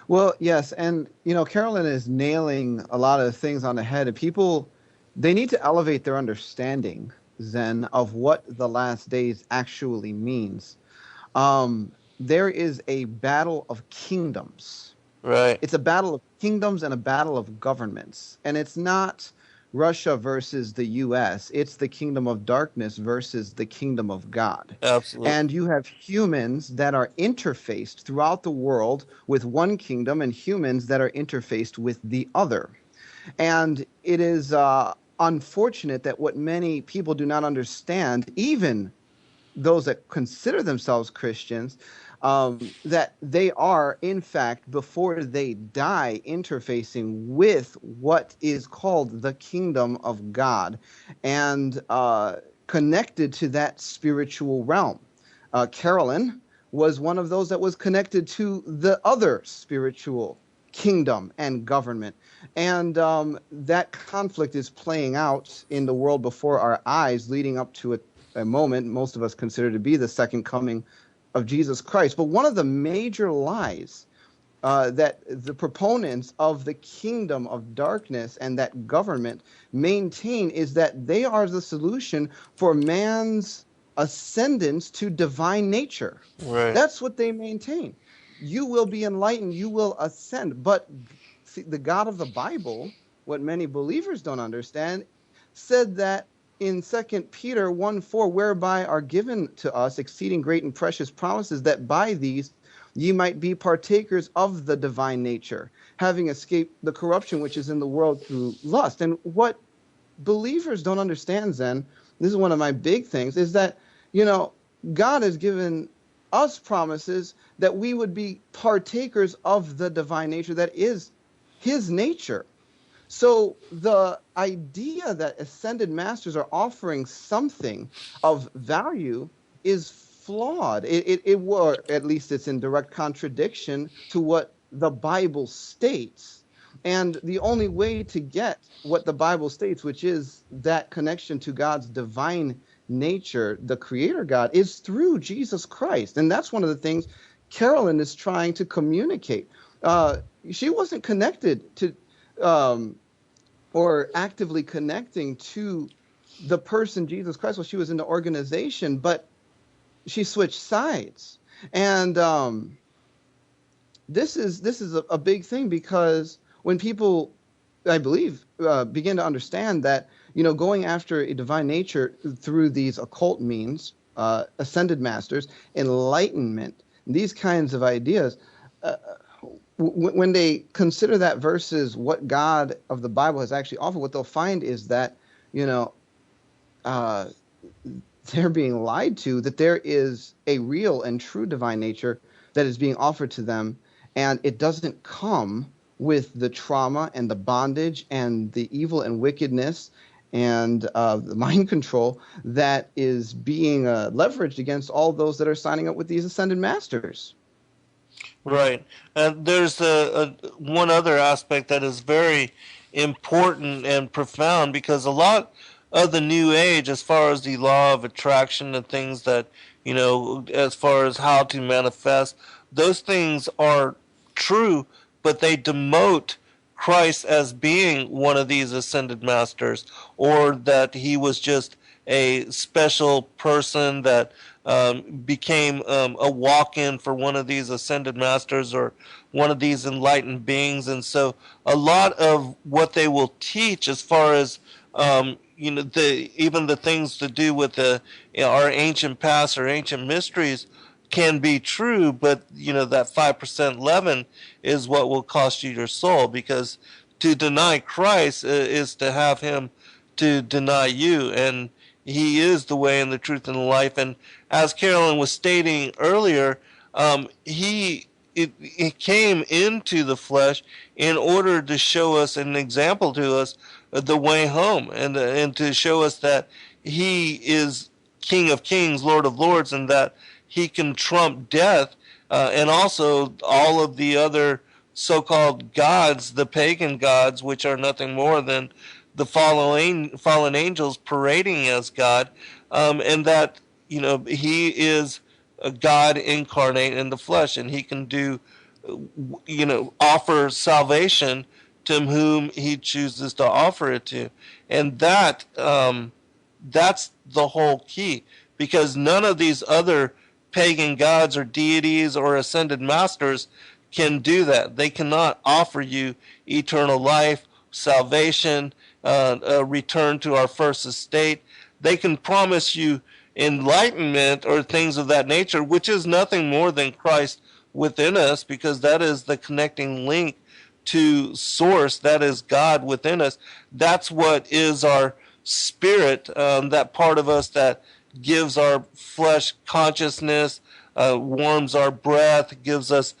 Well, yes, and Carolyn is nailing a lot of things on the head. And people, they need to elevate their understanding, Zen, of what the last days actually means. There is a battle of kingdoms. Right. It's a battle of kingdoms and a battle of governments. And it's not Russia versus the U.S. It's the kingdom of darkness versus the kingdom of God. Absolutely. And you have humans that are interfaced throughout the world with one kingdom and humans that are interfaced with the other. And it is unfortunate that what many people do not understand, even those that consider themselves Christians, that they are, in fact, before they die, interfacing with what is called the kingdom of God and connected to that spiritual realm. Carolyn was one of those that was connected to the other spiritual kingdom and government. And that conflict is playing out in the world before our eyes, leading up to a moment most of us consider to be the second coming of Jesus Christ. But one of the major lies that the proponents of the kingdom of darkness and that government maintain is that they are the solution for man's ascendance to divine nature. Right. That's what they maintain. You will be enlightened, you will ascend. But see, the God of the Bible, what many believers don't understand, said that in 2 Peter 1:4, whereby are given to us exceeding great and precious promises, that by these ye might be partakers of the divine nature, having escaped the corruption which is in the world through lust. And what believers don't understand, Zen, this is one of my big things, is that, God has given us promises that we would be partakers of the divine nature that is his nature. So the idea that ascended masters are offering something of value is flawed. Or at least it's in direct contradiction to what the Bible states. And the only way to get what the Bible states, which is that connection to God's divine nature, the creator God, is through Jesus Christ. And that's one of the things Carolyn is trying to communicate. She wasn't connected to or actively connecting to the person Jesus Christ while she was in the organization, but she switched sides. And this is a big thing, because when people, I believe, begin to understand that, going after a divine nature through these occult means, ascended masters, enlightenment, these kinds of ideas, when they consider that versus what God of the Bible has actually offered, what they'll find is that, they're being lied to, that there is a real and true divine nature that is being offered to them, and it doesn't come with the trauma and the bondage and the evil and wickedness and the mind control that is being leveraged against all those that are signing up with these ascended masters. Right. And there's one other aspect that is very important and profound, because a lot of the New Age, as far as the law of attraction and things that, as far as how to manifest, those things are true, but they demote Christ as being one of these ascended masters, or that he was just a special person that became a walk-in for one of these ascended masters or one of these enlightened beings. And so a lot of what they will teach, as far as even the things to do with our ancient past or ancient mysteries, can be true, but that 5% leaven is what will cost you your soul, because to deny Christ is to have him to deny you, and he is the way and the truth and the life. And as Carolyn was stating earlier, he came into the flesh in order to show us an example to us the way home, and to show us that he is King of Kings, Lord of Lords, and that he can trump death, and also all of the other so-called gods, the pagan gods, which are nothing more than the fallen angels parading as God, and that he is a God incarnate in the flesh, and he can do offer salvation to whom he chooses to offer it to. And that's the whole key, because none of these other pagan gods or deities or ascended masters can do that. They cannot offer you eternal life, salvation, a return to our first estate. They can promise you enlightenment or things of that nature, which is nothing more than Christ within us, because that is the connecting link to source, that is God within us. That's what is our spirit, that part of us that gives our flesh consciousness, warms our breath, gives us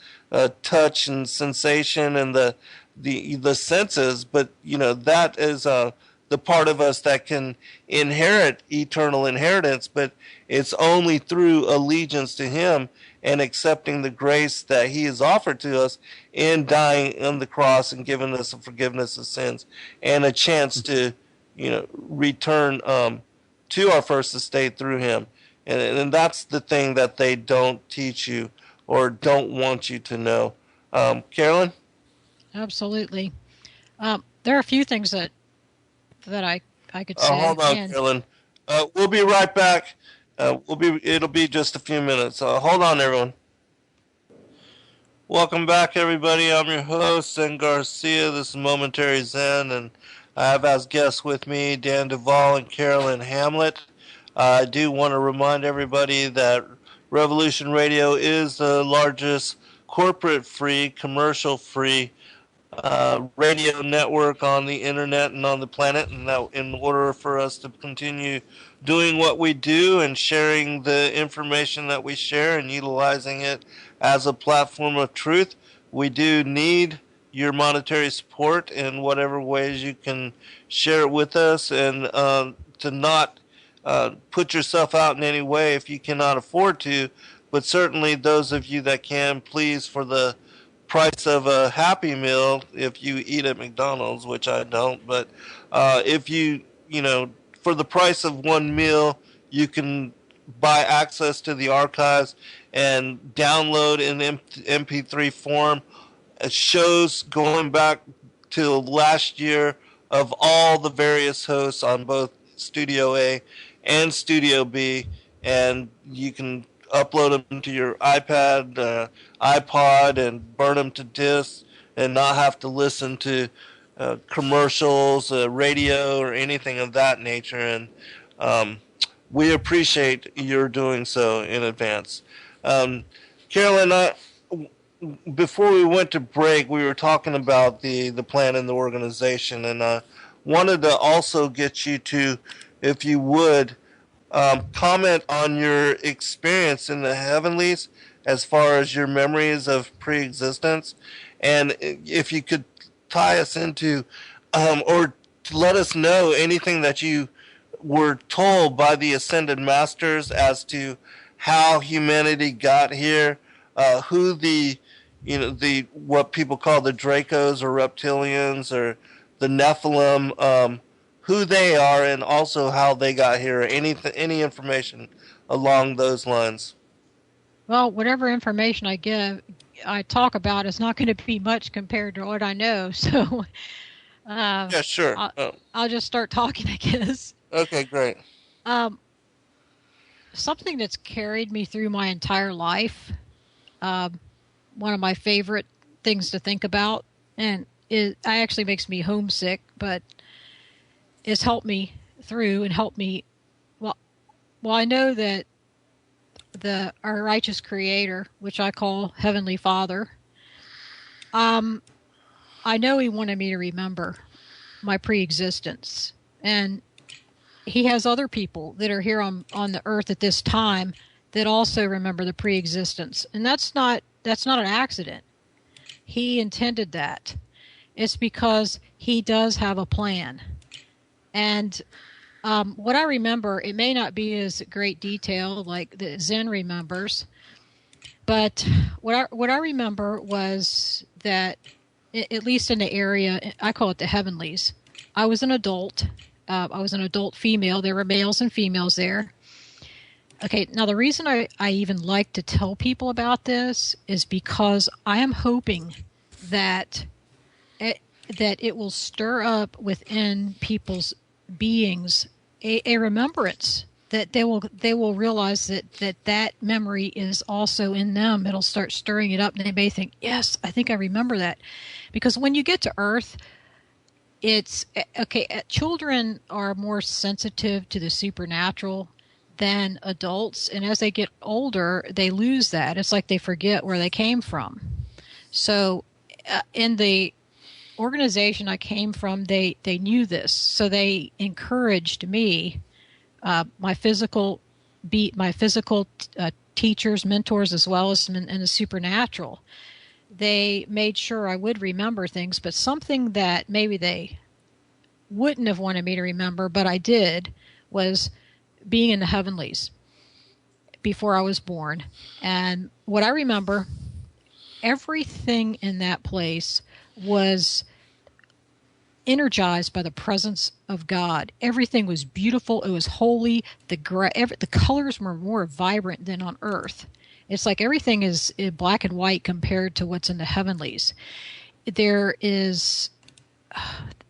touch and sensation and the senses. But that is the part of us that can inherit eternal inheritance, but it's only through allegiance to him and accepting the grace that he has offered to us in dying on the cross and giving us a forgiveness of sins and a chance to return to our first estate through him. And that's the thing that they don't teach you or don't want you to know. Carolyn? Absolutely. There are a few things that I could say. Hold on, Carolyn. We'll be right back. It'll be just a few minutes. Hold on, everyone. Welcome back, everybody. I'm your host, Zen Garcia. This is Momentary Zen, and I have as guests with me Dan Duval and Carolyn Hamlett. I do want to remind everybody that Revolution Radio is the largest corporate-free, commercial-free radio network on the internet and on the planet, and that in order for us to continue doing what we do and sharing the information that we share and utilizing it as a platform of truth, we do need your monetary support in whatever ways you can share it with us, and to not put yourself out in any way if you cannot afford to, but certainly those of you that can, please, for the price of a Happy Meal if you eat at McDonald's, which I don't. But if you for the price of one meal, you can buy access to the archives and download in MP3 form shows going back to last year of all the various hosts on both Studio A and Studio B, and you can upload them to your iPad, iPod, and burn them to discs, and not have to listen to commercials, radio, or anything of that nature. And we appreciate your doing so in advance. Carolyn, before we went to break, we were talking about the plan and the organization, and I wanted to also get you to, if you would, comment on your experience in the Heavenlies as far as your memories of pre-existence, and if you could tie us into or let us know anything that you were told by the Ascended Masters as to how humanity got here, who the what people call the Dracos or Reptilians or the Nephilim, who they are, and also how they got here. Any information along those lines? Well, whatever information I talk about is not going to be much compared to what I know. So, yeah, sure. I'll just start talking, I guess. Okay, great. Something that's carried me through my entire life. One of my favorite things to think about, and it actually makes me homesick, but it's helped me through and helped me. Well, I know that our righteous Creator, which I call Heavenly Father, I know He wanted me to remember my pre-existence, and He has other people that are here on the earth at this time that also remember the pre-existence, and that's not an accident. He intended that. It's because He does have a plan. And what I remember, it may not be as great detail like the Zen remembers, but what I remember was that, at least in the area, I call it the Heavenlies, I was an adult. I was an adult female. There were males and females there. Okay, now the reason I even like to tell people about this is because I am hoping that it will stir up within people's beings a remembrance, that they will realize that memory is also in them. It'll start stirring it up, and they may think, yes, I think I remember that. Because when you get to Earth, it's okay. Children are more sensitive to the supernatural than adults, and as they get older, they lose that. It's like they forget where they came from. So, in the organization I came from, they knew this, so they encouraged me, my physical teachers, mentors, as well as in the supernatural. They made sure I would remember things, but something that maybe they wouldn't have wanted me to remember, but I did, was being in the Heavenlies before I was born. And what I remember, everything in that place was energized by the presence of God. Everything was beautiful. It was holy. The colors were more vibrant than on Earth. It's like everything is black and white compared to what's in the Heavenlies. It's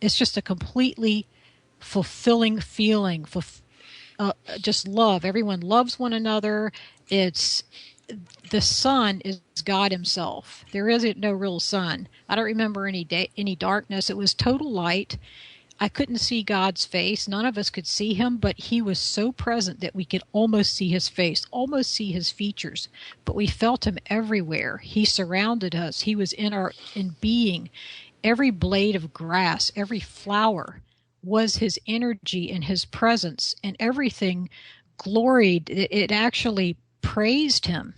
just a completely fulfilling feeling. Just love. Everyone loves one another. The sun is God Himself. There isn't no real sun. I don't remember any darkness. It was total light. I couldn't see God's face. None of us could see Him, but He was so present that we could almost see His face, almost see His features. But we felt Him everywhere. He surrounded us. He was in being. Every blade of grass, every flower was His energy and His presence, and everything gloried. It actually praised Him.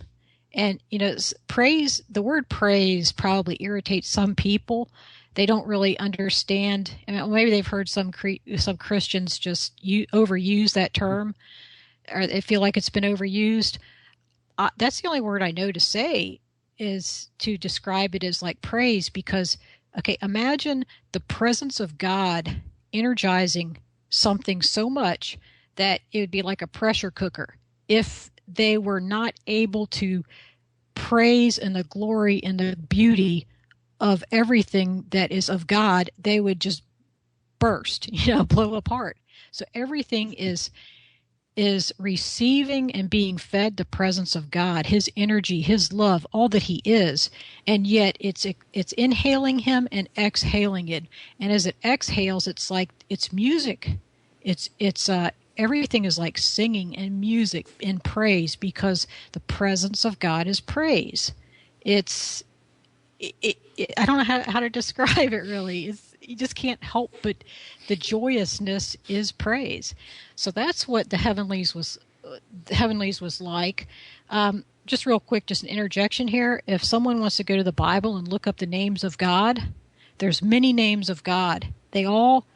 And, the word praise probably irritates some people. They don't really understand. I mean, maybe they've heard some Christians just overuse that term, or they feel like it's been overused. That's the only word I know to say is to describe it as like praise because, okay, imagine the presence of God energizing something so much that it would be like a pressure cooker. If they were not able to praise and the glory and the beauty of everything that is of God, they would just burst, blow apart. So everything is receiving and being fed the presence of God, his energy, his love, all that he is. And yet it's inhaling him and exhaling it. And as it exhales, it's like it's music. It's everything is like singing and music and praise because the presence of God is praise. I don't know how to describe it really. You just can't help but the joyousness is praise. So that's what the Heavenlies was like. Just real quick, just an interjection here. If someone wants to go to the Bible and look up the names of God, there's many names of God. They all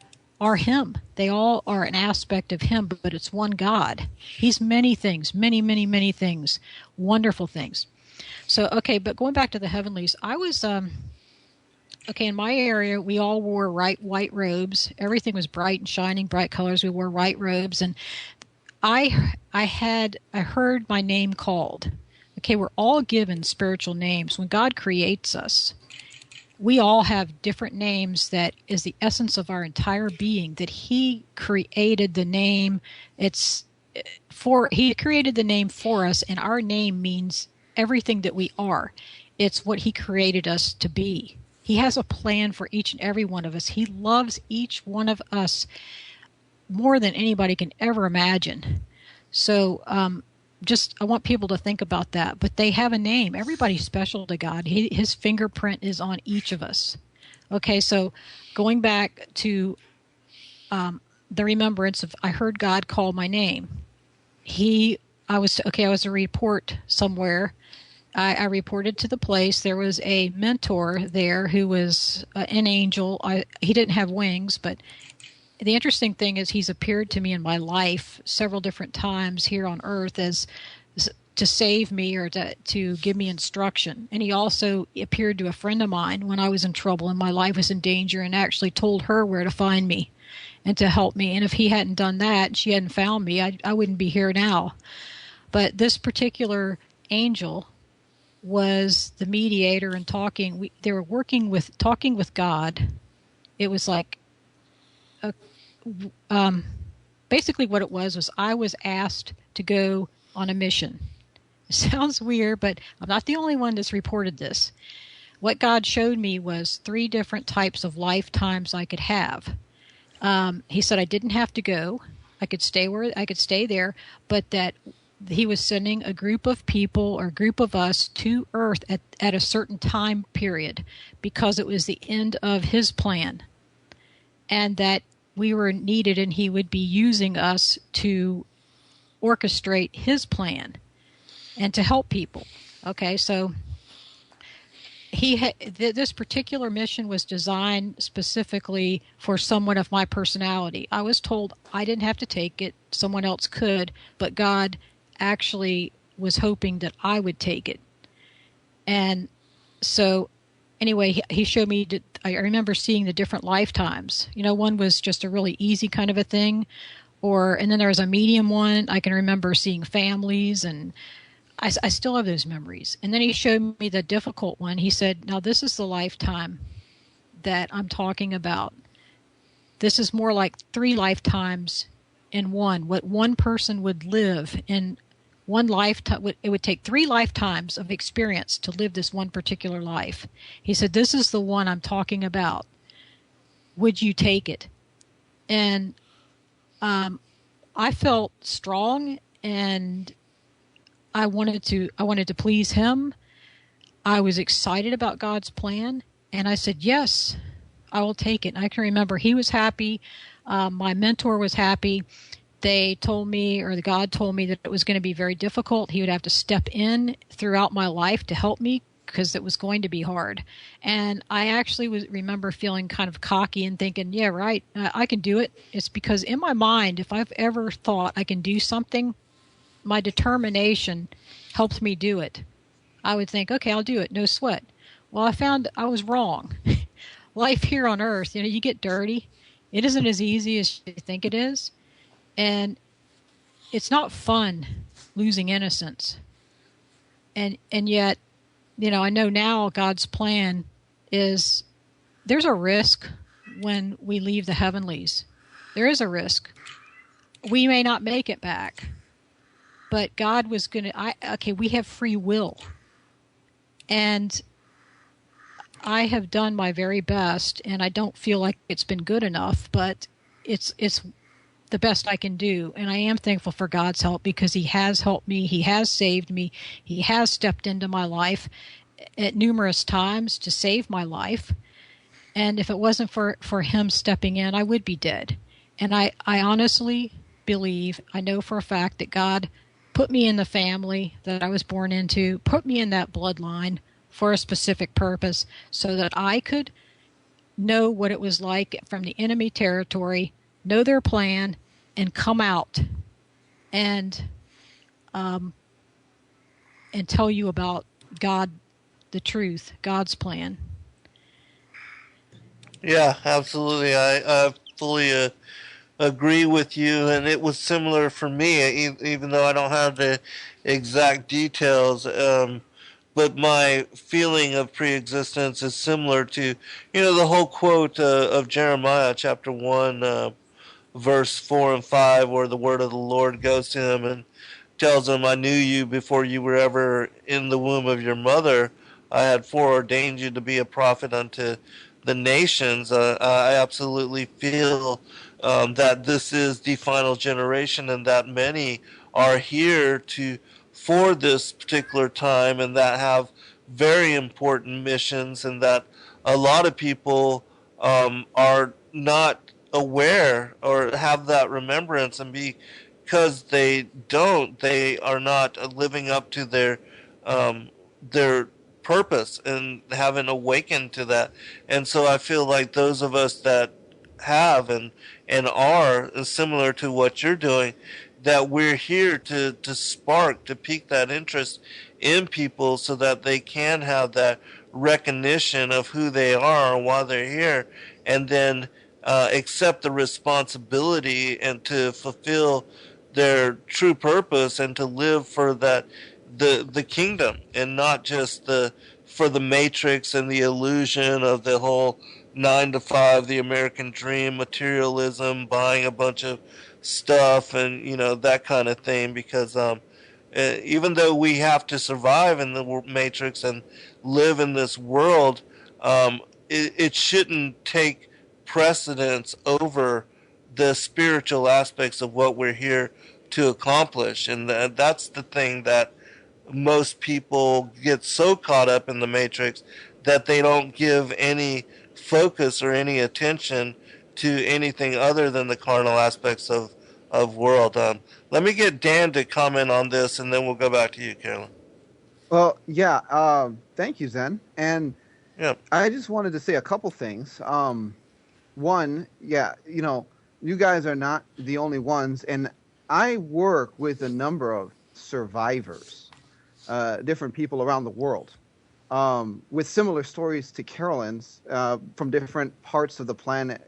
are him. They all are an aspect of him, but it's one God. He's many things, many, many, many things, wonderful things. So, okay, but going back to the Heavenlies, I was, in my area, we all wore white robes. Everything was bright and shining, bright colors. We wore white robes, and I heard my name called. Okay, we're all given spiritual names. When God creates us, we all have different names that is the essence of our entire being, that he created the name. He created the name for us, and our name means everything that we are. It's what he created us to be. He has a plan for each and every one of us. He loves each one of us more than anybody can ever imagine. So I want people to think about that. But they have a name. Everybody's special to God. His fingerprint is on each of us. Okay, so going back to the remembrance of I heard God call my name. I was a report somewhere. I reported to the place. There was a mentor there who was an angel. He didn't have wings, but the interesting thing is he's appeared to me in my life several different times here on earth as to save me or to give me instruction. And he also appeared to a friend of mine when I was in trouble and my life was in danger and actually told her where to find me and to help me. And if he hadn't done that, she hadn't found me, I wouldn't be here now. But this particular angel was the mediator and talking. They were talking with God. It was like, basically what it was I was asked to go on a mission. It sounds weird, but I'm not the only one that's reported this. What God showed me was 3 different types of lifetimes I could have. He said I didn't have to go. I could stay there, but that he was sending a group of people or a group of us to Earth at a certain time period because it was the end of his plan. And that we were needed and he would be using us to orchestrate his plan and to help people. Okay, so this particular mission was designed specifically for someone of my personality. I was told I didn't have to take it, someone else could, but God actually was hoping that I would take it. And so anyway, he showed me, I remember seeing the different lifetimes. One was just a really easy kind of a thing, and then there was a medium one. I can remember seeing families, and I still have those memories. And then he showed me the difficult one. He said, now this is the lifetime that I'm talking about. This is more like 3 lifetimes in one. What one person would live in one lifetime, it would take 3 lifetimes of experience to live this one particular life. He said, this is the one I'm talking about. Would you take it? And I felt strong, and I wanted to please him. I was excited about God's plan, and I said, yes, I will take it. And I can remember he was happy. My mentor was happy. They told me, or the God told me, that it was going to be very difficult. He would have to step in throughout my life to help me because it was going to be hard. And I actually remember feeling kind of cocky and thinking, yeah, right, I can do it. It's because in my mind, if I've ever thought I can do something, my determination helped me do it. I would think, okay, I'll do it, no sweat. Well, I found I was wrong. Life here on Earth, you get dirty. It isn't as easy as you think it is. And it's not fun losing innocence. And yet, I know now God's plan is there's a risk when we leave the Heavenlies. There is a risk. We may not make it back. But God was going to, we have free will. And I have done my very best, and I don't feel like it's been good enough, but it's the best I can do. And I am thankful for God's help because He has helped me. He has saved me. He has stepped into my life at numerous times to save my life. And if it wasn't for Him stepping in, I would be dead. And I honestly believe, I know for a fact that God put me in the family that I was born into, put me in that bloodline for a specific purpose so that I could know what it was like from the enemy territory, know their plan, and come out and tell you about God, the truth, God's plan. Yeah, absolutely. I fully agree with you, and it was similar for me, even though I don't have the exact details. But my feeling of pre-existence is similar to, the whole quote of Jeremiah chapter 1, verse 4 and 5, where the word of the Lord goes to him and tells him, I knew you before you were ever in the womb of your mother. I had foreordained you to be a prophet unto the nations. I absolutely feel that this is the final generation and that many are here for this particular time and that have very important missions, and that a lot of people are not aware or have that remembrance, and because they are not living up to their purpose and haven't awakened to that. And so I feel like those of us that have and are similar to what you're doing, that we're here to pique that interest in people so that they can have that recognition of who they are and why they're here, and then accept the responsibility and to fulfill their true purpose and to live for that the kingdom, and not just for the matrix and the illusion of the whole 9 to 5, the American dream, materialism, buying a bunch of stuff and that kind of thing. Because even though we have to survive in the matrix and live in this world, it shouldn't take precedence over the spiritual aspects of what we're here to accomplish. And that's the thing that most people get so caught up in the matrix that they don't give any focus or any attention to anything other than the carnal aspects of world. Let me get Dan to comment on this, and then we'll go back to you, Carolyn. Well, yeah, thank you, Zen. And yeah, I just wanted to say a couple things. One, yeah, you guys are not the only ones, and I work with a number of survivors, different people around the world, with similar stories to Carolyn's, from different parts of the planet.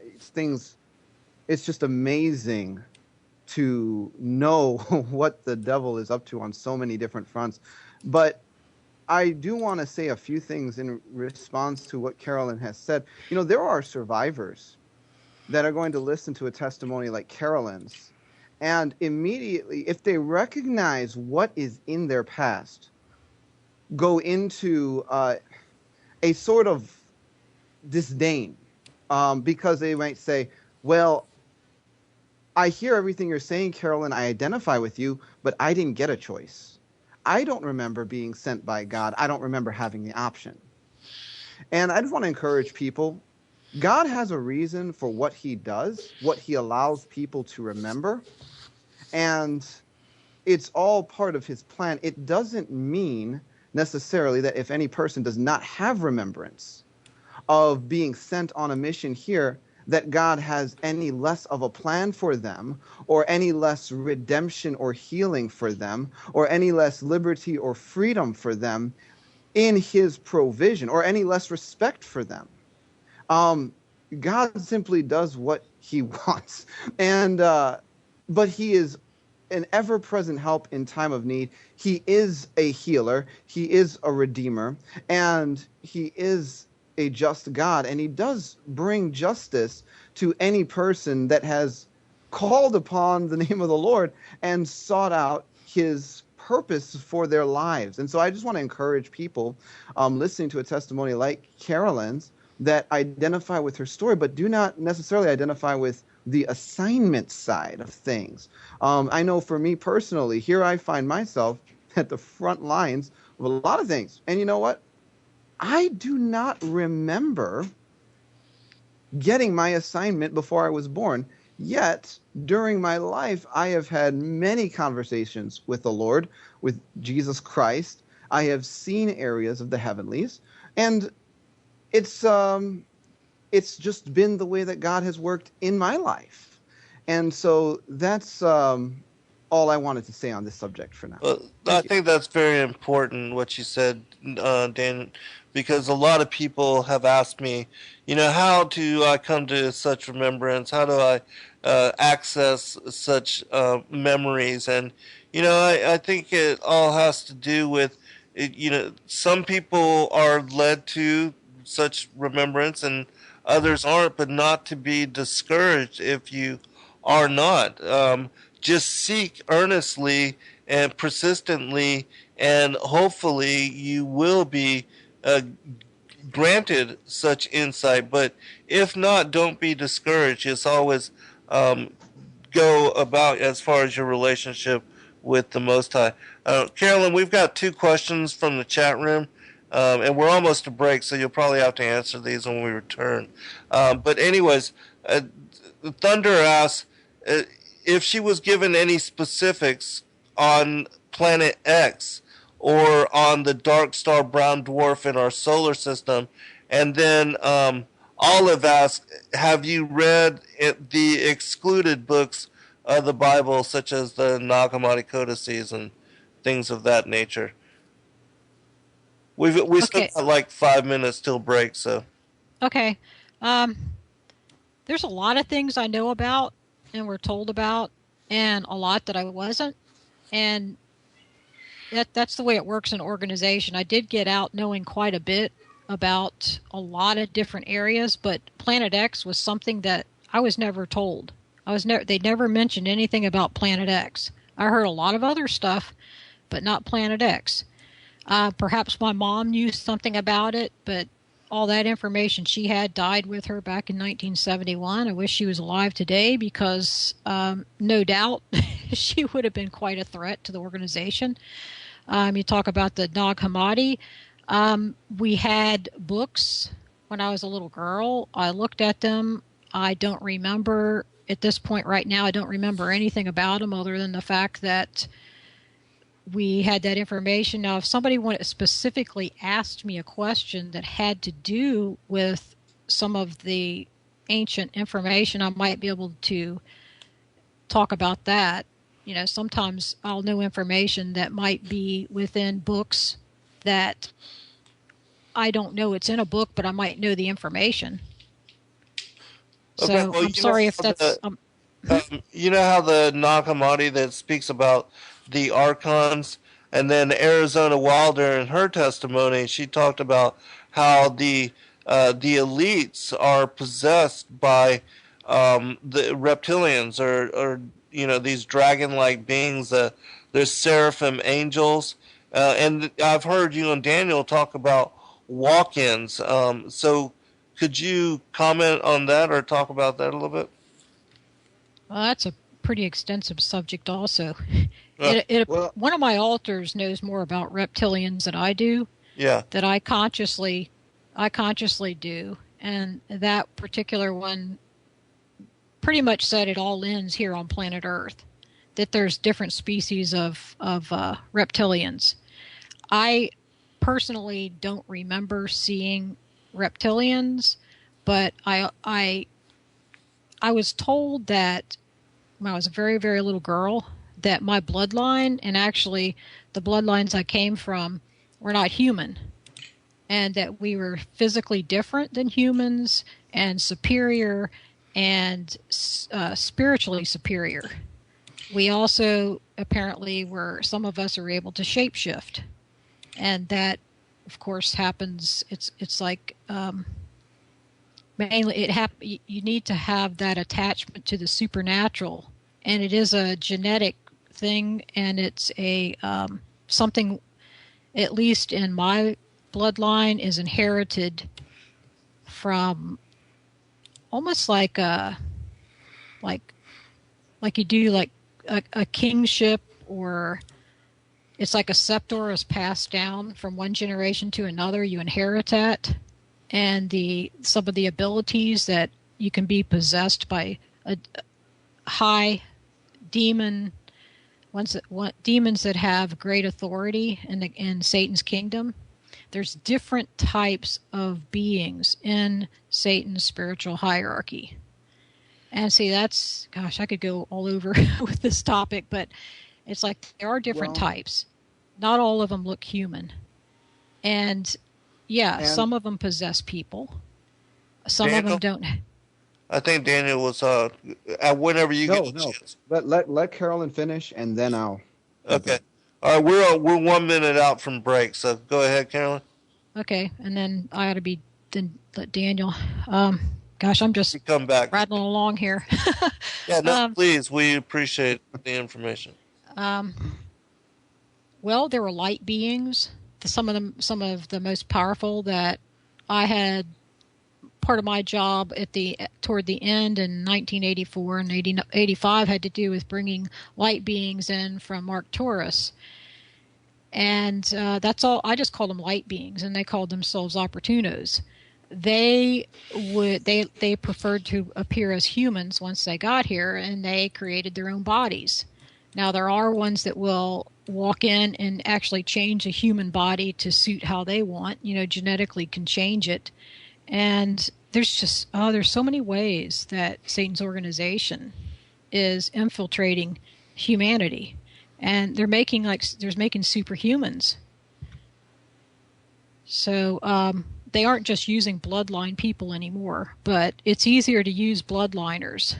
It's just amazing to know what the devil is up to on so many different fronts. But I do want to say a few things in response to what Carolyn has said. There are survivors that are going to listen to a testimony like Carolyn's, and immediately, if they recognize what is in their past, go into a sort of disdain, because they might say, well, I hear everything you're saying, Carolyn, I identify with you, but I didn't get a choice. I don't remember being sent by God. I don't remember having the option. And I just want to encourage people, God has a reason for what he does, what he allows people to remember, and it's all part of his plan. It doesn't mean necessarily that if any person does not have remembrance of being sent on a mission here, that God has any less of a plan for them, or any less redemption or healing for them, or any less liberty or freedom for them in his provision or any less respect for them. God simply does what he wants. And but he is an ever-present help in time of need. He is a healer. He is a redeemer. And he is a just God. And he does bring justice to any person that has called upon the name of the Lord and sought out his purpose for their lives. And so I just want to encourage people listening to a testimony like Carolyn's that identify with her story, but do not necessarily identify with the assignment side of things. I know for me personally, here I find myself at the front lines of a lot of things. And you know what? I do not remember getting my assignment before I was born. Yet, during my life, I have had many conversations with the Lord, with Jesus Christ. I have seen areas of the Heavenlies. And it's just been the way that God has worked in my life. And so that's all I wanted to say on this subject for now. Well, I think that's very important, what you said, Dan, because a lot of people have asked me, how do I come to such remembrance? How do I access such memories? And, I think it all has to do with, some people are led to such remembrance and others aren't, but not to be discouraged if you are not. Just seek earnestly and persistently, and hopefully you will be granted such insight. But if not, don't be discouraged. Just always go about as far as your relationship with the Most High. Carolyn, we've got 2 questions from the chat room. And we're almost to break, so you'll probably have to answer these when we return. But anyways, Thunder asks if she was given any specifics on Planet X or on the dark star brown dwarf in our solar system. And then Olive asks, have you read the excluded books of the Bible, such as the Nag Hammadi Codices and things of that nature? We still got like 5 minutes till break, so. Okay. There's a lot of things I know about and were told about, and a lot that I wasn't. And that's the way it works in organization. I did get out knowing quite a bit about a lot of different areas, but Planet X was something that I was never told. They never mentioned anything about Planet X. I heard a lot of other stuff, but not Planet X. Perhaps my mom knew something about it, but all that information she had died with her back in 1971. I wish she was alive today because no doubt she would have been quite a threat to the organization. You talk about the Nag Hammadi. We had books when I was a little girl. I looked at them. I don't remember, at this point right now, I don't remember anything about them other than the fact that we had that information. Now, if somebody specifically asked me a question that had to do with some of the ancient information, I might be able to talk about that. Sometimes I'll know information that might be within books that I don't know it's in a book, but I might know the information. Okay, so well, I'm sorry if that's... you know how the Nag Hammadi that speaks about the archons, and then Arizona Wilder in her testimony, she talked about how the elites are possessed by the reptilians or these dragon-like beings. There's seraphim angels, and I've heard you and Daniel talk about walk-ins. So could you comment on that or talk about that a little bit? Well, that's a pretty extensive subject also. One of my alters knows more about reptilians than I do. Yeah. That I consciously do. And that particular one pretty much said it all ends here on planet Earth. That there's different species of reptilians. I personally don't remember seeing reptilians, but I was told that when I was a very, very little girl that my bloodline, and actually the bloodlines I came from, were not human. and that we were physically different than humans and superior and spiritually superior. We also apparently some of us are able to shapeshift, and that, of course, happens. It's like mainly you need to have that attachment to the supernatural, and it is a genetic thing, and it's a something, at least in my bloodline, is inherited from almost like you do like a kingship, or it's like a scepter is passed down from one generation to another. You inherit that, and some of the abilities that you can be possessed by a high demon, demons that have great authority in Satan's kingdom. There's different types of beings in Satan's spiritual hierarchy. And see, I could go all over with this topic, but it's like there are different types. Not all of them look human. And some of them possess people. Some of them don't. I think Daniel was whenever you get a chance. But let Carolyn finish, and then I'll. Okay. All right, we're 1 minute out from break, so go ahead, Carolyn. Okay, and then I ought to be let Daniel. Gosh, I'm just come back rattling along here. Yeah, no, please. We appreciate the information. Well, there were light beings. Some of the most powerful that I had. Part of my job toward the end in 1984 and 85 had to do with bringing light beings in from Arcturus, and that's all. I just called them light beings, and they called themselves Opportunos. They preferred to appear as humans once they got here, and they created their own bodies. Now there are ones that will walk in and actually change a human body to suit how they want. Genetically can change it. And there's so many ways that Satan's organization is infiltrating humanity, and they're making superhumans. So they aren't just using bloodline people anymore, but it's easier to use bloodliners.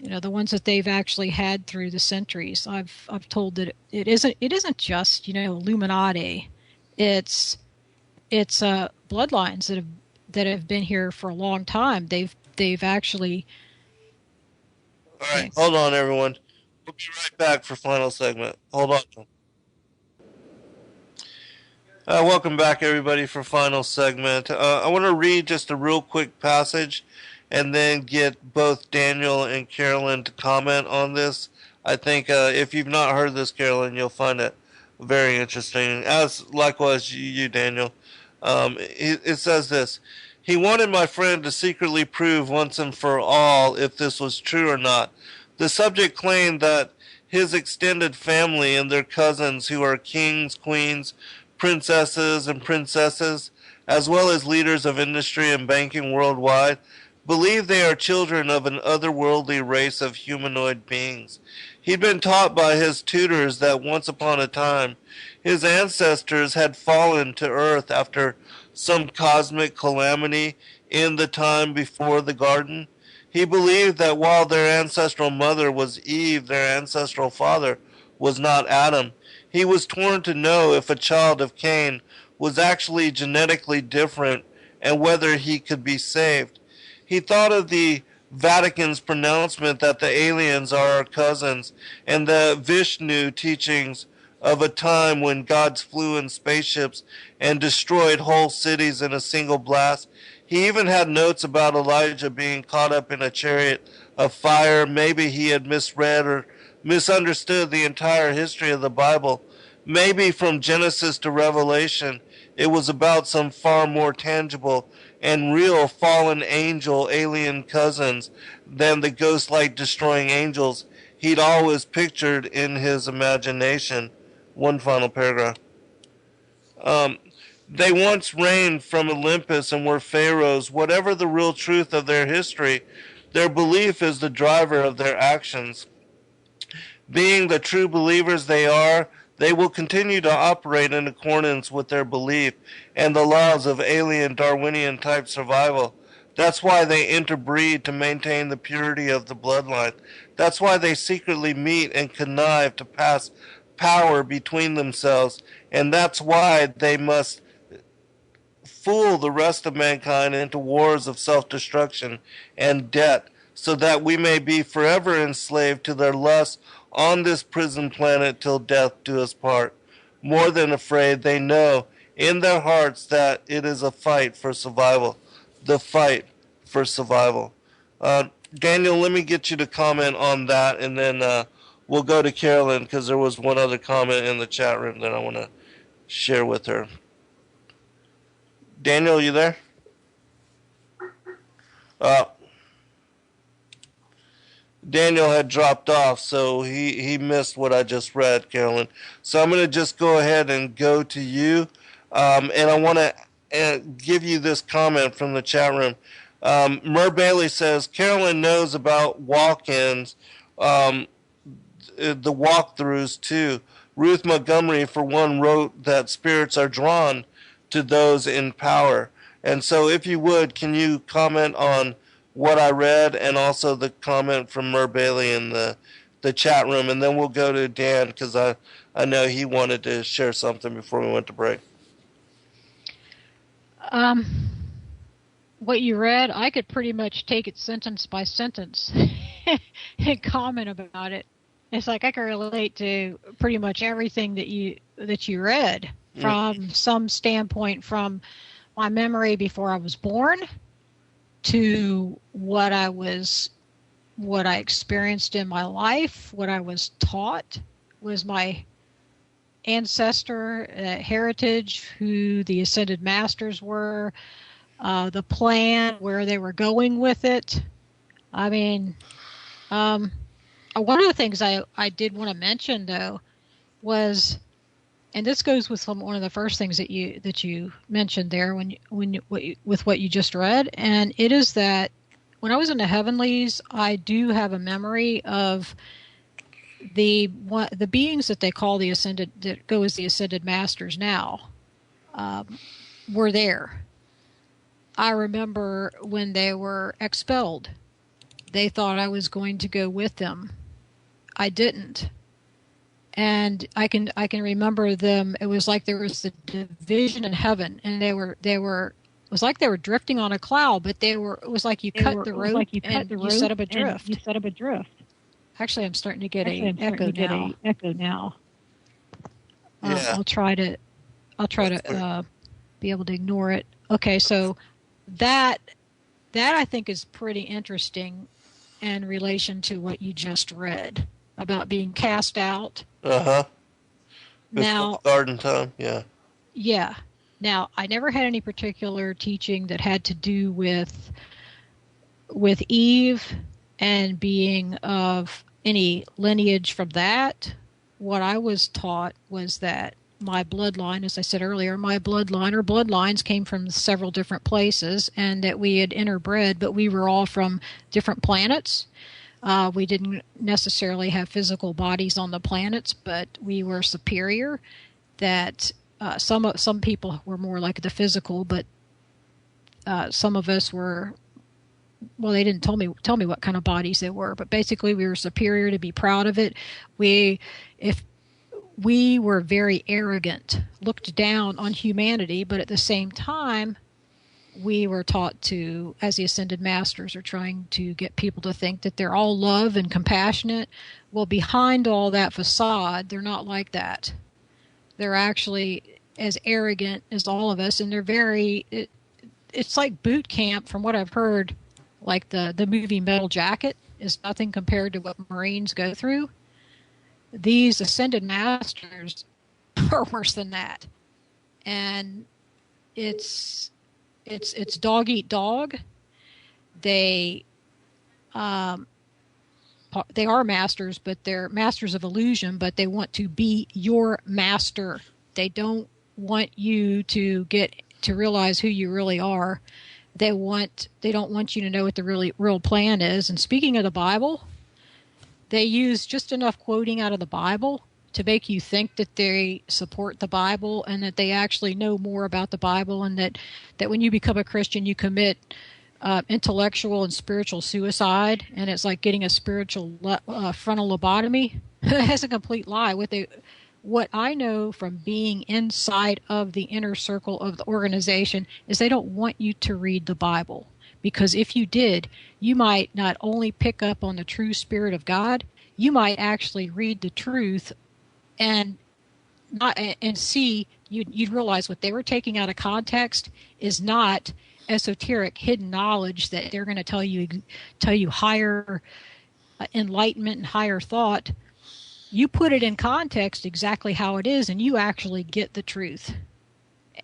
The ones that they've actually had through the centuries. I've told that it isn't just Illuminati. It's bloodlines that have been here for a long time. They've actually. All right, hold on, everyone. We'll be right back for final segment. Hold on. Welcome back, everybody, for final segment. I want to read just a real quick passage, and then get both Daniel and Carolyn to comment on this. I think if you've not heard this, Carolyn, you'll find it very interesting, as likewise you, Daniel. It says this: he wanted my friend to secretly prove once and for all if this was true or not. The subject claimed that his extended family and their cousins, who are kings, queens, princesses, and princesses, as well as leaders of industry and banking worldwide, believe they are children of an otherworldly race of humanoid beings. He'd been taught by his tutors that once upon a time his ancestors had fallen to earth after some cosmic calamity in the time before the garden. He believed that while their ancestral mother was Eve, their ancestral father was not Adam. He was torn to know if a child of Cain was actually genetically different and whether he could be saved. He thought of the Vatican's pronouncement that the aliens are our cousins, and the Vishnu teachings of a time when gods flew in spaceships and destroyed whole cities in a single blast. He even had notes about Elijah being caught up in a chariot of fire. Maybe he had misread or misunderstood the entire history of the Bible. Maybe from Genesis to Revelation, it was about some far more tangible and real fallen angel alien cousins than the ghost-like destroying angels he'd always pictured in his imagination. One final paragraph. They once reigned from Olympus and were pharaohs. Whatever the real truth of their history, their belief is the driver of their actions. Being the true believers they are, They will continue to operate in accordance with their belief and the laws of alien Darwinian type survival. That's why they interbreed to maintain the purity of the bloodline. That's why they secretly meet and connive to pass power between themselves. And that's why they must fool the rest of mankind into wars of self-destruction and debt, so that we may be forever enslaved to their lusts on this prison planet till death do us part. More than afraid, they know in their hearts that it is a fight for survival. The fight for survival. Daniel, let me get you to comment on that, and then we'll go to Carolyn, because there was one other comment in the chat room that I want to share with her. Daniel, you there? Daniel had dropped off, so he missed what I just read, Carolyn. So I'm going to just go ahead and go to you. And I want to give you this comment from the chat room. Mer Bailey says, Carolyn knows about walk-ins, the walkthroughs too. Ruth Montgomery, for one, wrote that spirits are drawn to those in power. And so if you would, can you comment on what I read and also the comment from Mer Bailey in the chat room, and then we'll go to Dan, because I know he wanted to share something before we went to break. What you read, I could pretty much take it sentence by sentence and comment about it. It's like I can relate to pretty much everything that you read from some standpoint, from my memory before I was born to what I experienced in my life, what I was taught was my ancestor heritage, who the Ascended Masters were, the plan, where they were going with it. I mean, one of the things I did want to mention, though, was, and this goes with one of the first things that you mentioned there with what you just read, and it is that when I was in the Heavenlies, I do have a memory of the beings that they call the Ascended, that go as the Ascended Masters now, were there. I remember when they were expelled, they thought I was going to go with them. I didn't. And I can remember them. It was like there was the division in heaven, and they were. It was like they were drifting on a cloud, but it was like you cut the rope and you set up a drift. You set up a drift. Actually, I'm starting to get an echo now. Yeah. I'll try to be able to ignore it. Okay, so that I think is pretty interesting in relation to what you just read about being cast out. Now, garden time, yeah. Yeah. Now, I never had any particular teaching that had to do with Eve and being of any lineage from that. What I was taught was that my bloodline, as I said earlier, my bloodline or bloodlines came from several different places, and that we had interbred, but we were all from different planets. We didn't necessarily have physical bodies on the planets, but we were superior. That some people were more like the physical, but some of us were. Well, they didn't tell me what kind of bodies they were, but basically we were superior, to be proud of it. If we were very arrogant, looked down on humanity, but at the same time, we were taught to, as the Ascended Masters are trying to get people to think that they're all love and compassionate. Well, behind all that facade, they're not like that. They're actually as arrogant as all of us, and they're it's like boot camp, from what I've heard. Like the movie Metal Jacket is nothing compared to what Marines go through. These Ascended Masters are worse than that. And it's dog eat dog. They are masters, but they're masters of illusion, but they want to be your master. They don't want you to get to realize who you really are. They don't want you to know what the real plan is. And speaking of the Bible, they use just enough quoting out of the Bible to make you think that they support the Bible and that they actually know more about the Bible, and that when you become a Christian, you commit intellectual and spiritual suicide, and it's like getting a spiritual frontal lobotomy. That's a complete lie. What I know from being inside of the inner circle of the organization is they don't want you to read the Bible, because if you did, you might not only pick up on the true spirit of God, you might actually read the truth and see, you'd realize what they were taking out of context is not esoteric hidden knowledge that they're going to tell you higher enlightenment and higher thought. You put it in context exactly how it is, and you actually get the truth.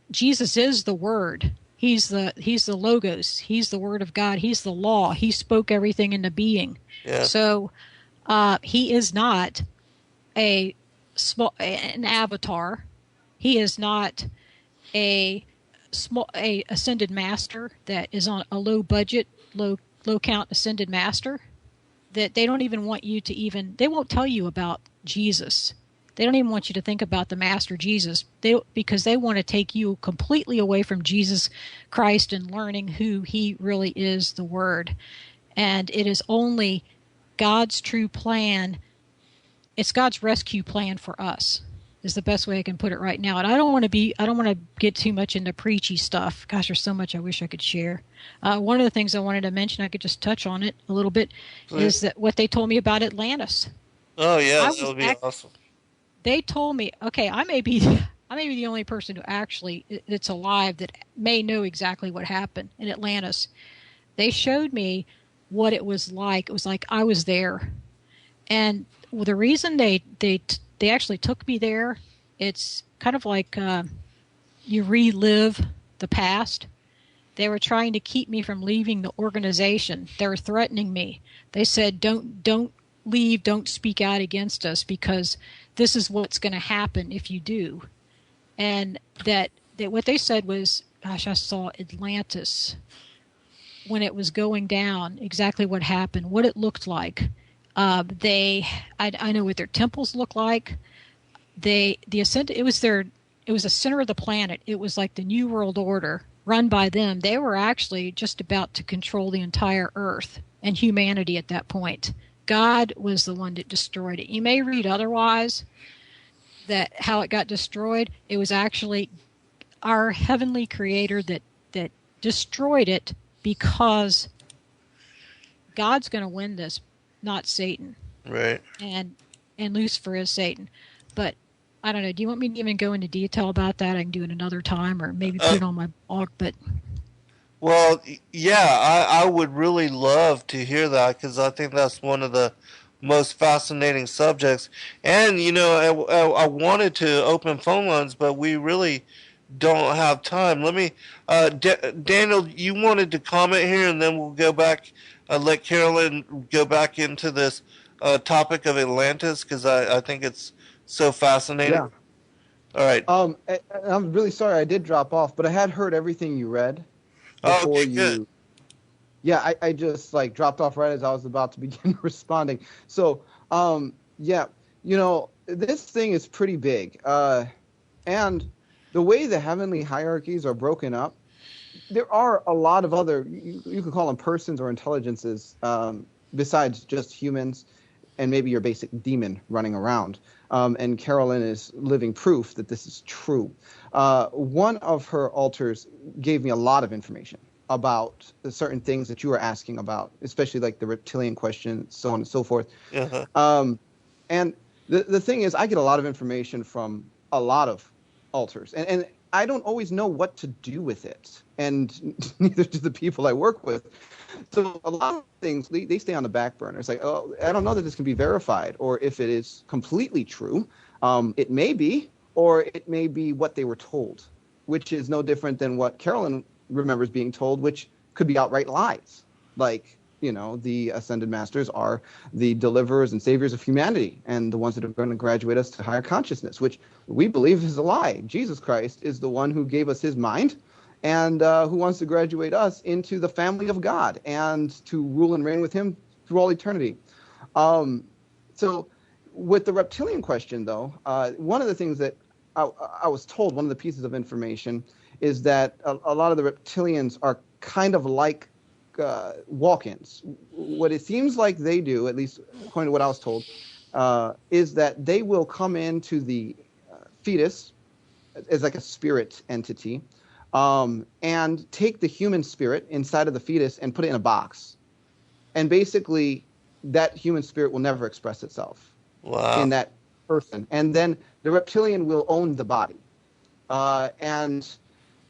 Jesus is the Word. He's the Logos. He's the Word of God. He's the law. He spoke everything into being. Yeah. So he is not an avatar. He is not a ascended master that is on a low budget, low count ascended master. That they don't even want you to they won't tell you about Jesus. They don't even want you to think about the Master Jesus, because they want to take you completely away from Jesus Christ and learning who he really is, the Word. And it is only God's true plan. It's God's rescue plan for us, is the best way I can put it right now. And I don't want to get too much into preachy stuff. Gosh, there's so much I wish I could share. One of the things I wanted to mention, I could just touch on it a little bit, is that what they told me about Atlantis. Oh yeah, that would be awesome. They told me, okay, I may be the only person who actually that's alive that may know exactly what happened in Atlantis. They showed me what it was like. It was like I was there, and the reason they actually took me there, it's kind of like you relive the past. They were trying to keep me from leaving the organization. They were threatening me. They said, don't leave, don't speak out against us, because this is what's going to happen if you do. And that what they said was, gosh, I saw Atlantis when it was going down, exactly what happened, what it looked like. I know what their temples look like. The ascent, it was the center of the planet. It was like the New World Order run by them. They were actually just about to control the entire earth and humanity at that point. God was the one that destroyed it. You may read otherwise, that how it got destroyed. It was actually our heavenly creator that destroyed it, because God's going to win this, not Satan. Right. And Lucifer is Satan. But I don't know. Do you want me to even go into detail about that? I can do it another time, or maybe put it on my blog. But well, yeah, I would really love to hear that, because I think that's one of the most fascinating subjects. And I wanted to open phone lines, but we really don't have time. Let me, Daniel, you wanted to comment here, and then we'll go back. Let Carolyn go back into this topic of Atlantis, because I think it's so fascinating. Yeah. All right. I'm really sorry I did drop off, but I had heard everything you read before okay, good. Yeah, I just dropped off right as I was about to begin responding. So, yeah, this thing is pretty big. And the way the heavenly hierarchies are broken up, there are a lot of other, you could call them persons or intelligences, besides just humans and maybe your basic demon running around. And Carolyn is living proof that this is true. One of her altars gave me a lot of information about the certain things that you were asking about, especially like the reptilian question, so on and so forth. Uh-huh. And the thing is, I get a lot of information from a lot of altars, and I don't always know what to do with it, and neither do the people I work with. So a lot of things, they stay on the back burner. It's like, oh, I don't know that this can be verified, or if it is completely true. It may be, or it may be what they were told, which is no different than what Carolyn remembers being told, which could be outright lies. Like, the ascended masters are the deliverers and saviors of humanity, and the ones that are going to graduate us to higher consciousness, which we believe is a lie. Jesus Christ is the one who gave us his mind, and who wants to graduate us into the family of God and to rule and reign with him through all eternity. So with the reptilian question, though, one of the things that I was told, one of the pieces of information, is that a lot of the reptilians are kind of like walk-ins. What it seems like they do, at least according to what I was told, is that they will come into the fetus as like a spirit entity, and take the human spirit inside of the fetus and put it in a box. And basically, that human spirit will never express itself in that person. And then the reptilian will own the body. And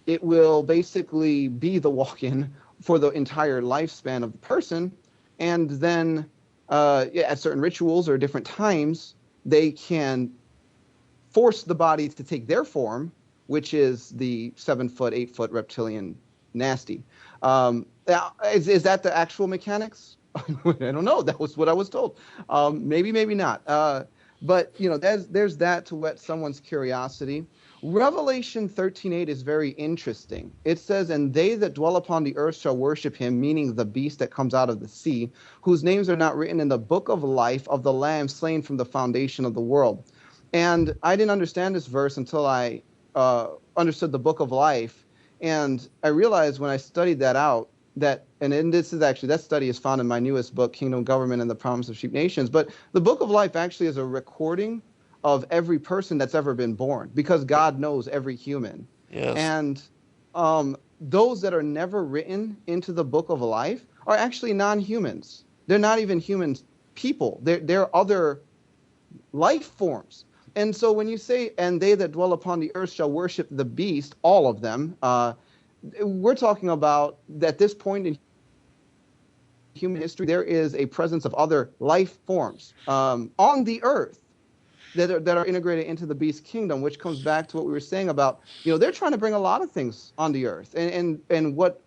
it will basically be the walk-in for the entire lifespan of the person. And then at certain rituals or different times, they can force the body to take their form, which is the 7-foot, 8-foot reptilian nasty. Is that the actual mechanics? I don't know. That was what I was told. Maybe, maybe not. But, there's that to whet someone's curiosity. Revelation 13:8 is very interesting. It says, "And they that dwell upon the earth shall worship him," meaning the beast that comes out of the sea, "whose names are not written in the book of life of the Lamb slain from the foundation of the world." And I didn't understand this verse until I understood the book of life. And I realized when I studied that out that study is found in my newest book, Kingdom Government and the Promise of Sheep Nations. But the book of life actually is a recording of every person that's ever been born, because God knows every human. Yes. And those that are never written into the book of life are actually non-humans. They're not even human people. They're other life forms. And so when you say, "and they that dwell upon the earth shall worship the beast," all of them, we're talking about at this point in human history, there is a presence of other life forms on the earth that are integrated into the beast kingdom, which comes back to what we were saying about, they're trying to bring a lot of things on the earth. And what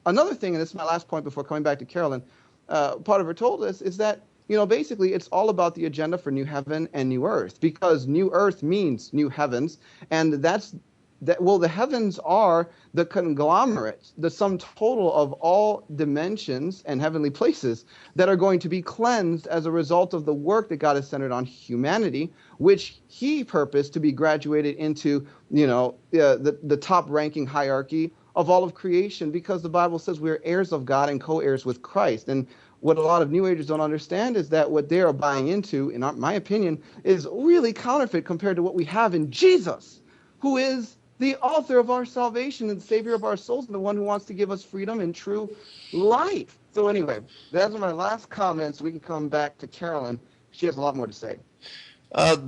another thing, and this is my last point before coming back to Carolyn, part of her told us, is that, basically it's all about the agenda for new heaven and new earth, because new earth means new heavens. And the heavens are the conglomerate, the sum total of all dimensions and heavenly places that are going to be cleansed as a result of the work that God has centered on humanity, which he purposed to be graduated into, the top ranking hierarchy of all of creation, because the Bible says we're heirs of God and co-heirs with Christ. And what a lot of New Agers don't understand is that what they are buying into, in my opinion, is really counterfeit compared to what we have in Jesus, who is the author of our salvation and the savior of our souls, and the one who wants to give us freedom and true life. So anyway, those are my last comments. We can come back to Carolyn. She has a lot more to say.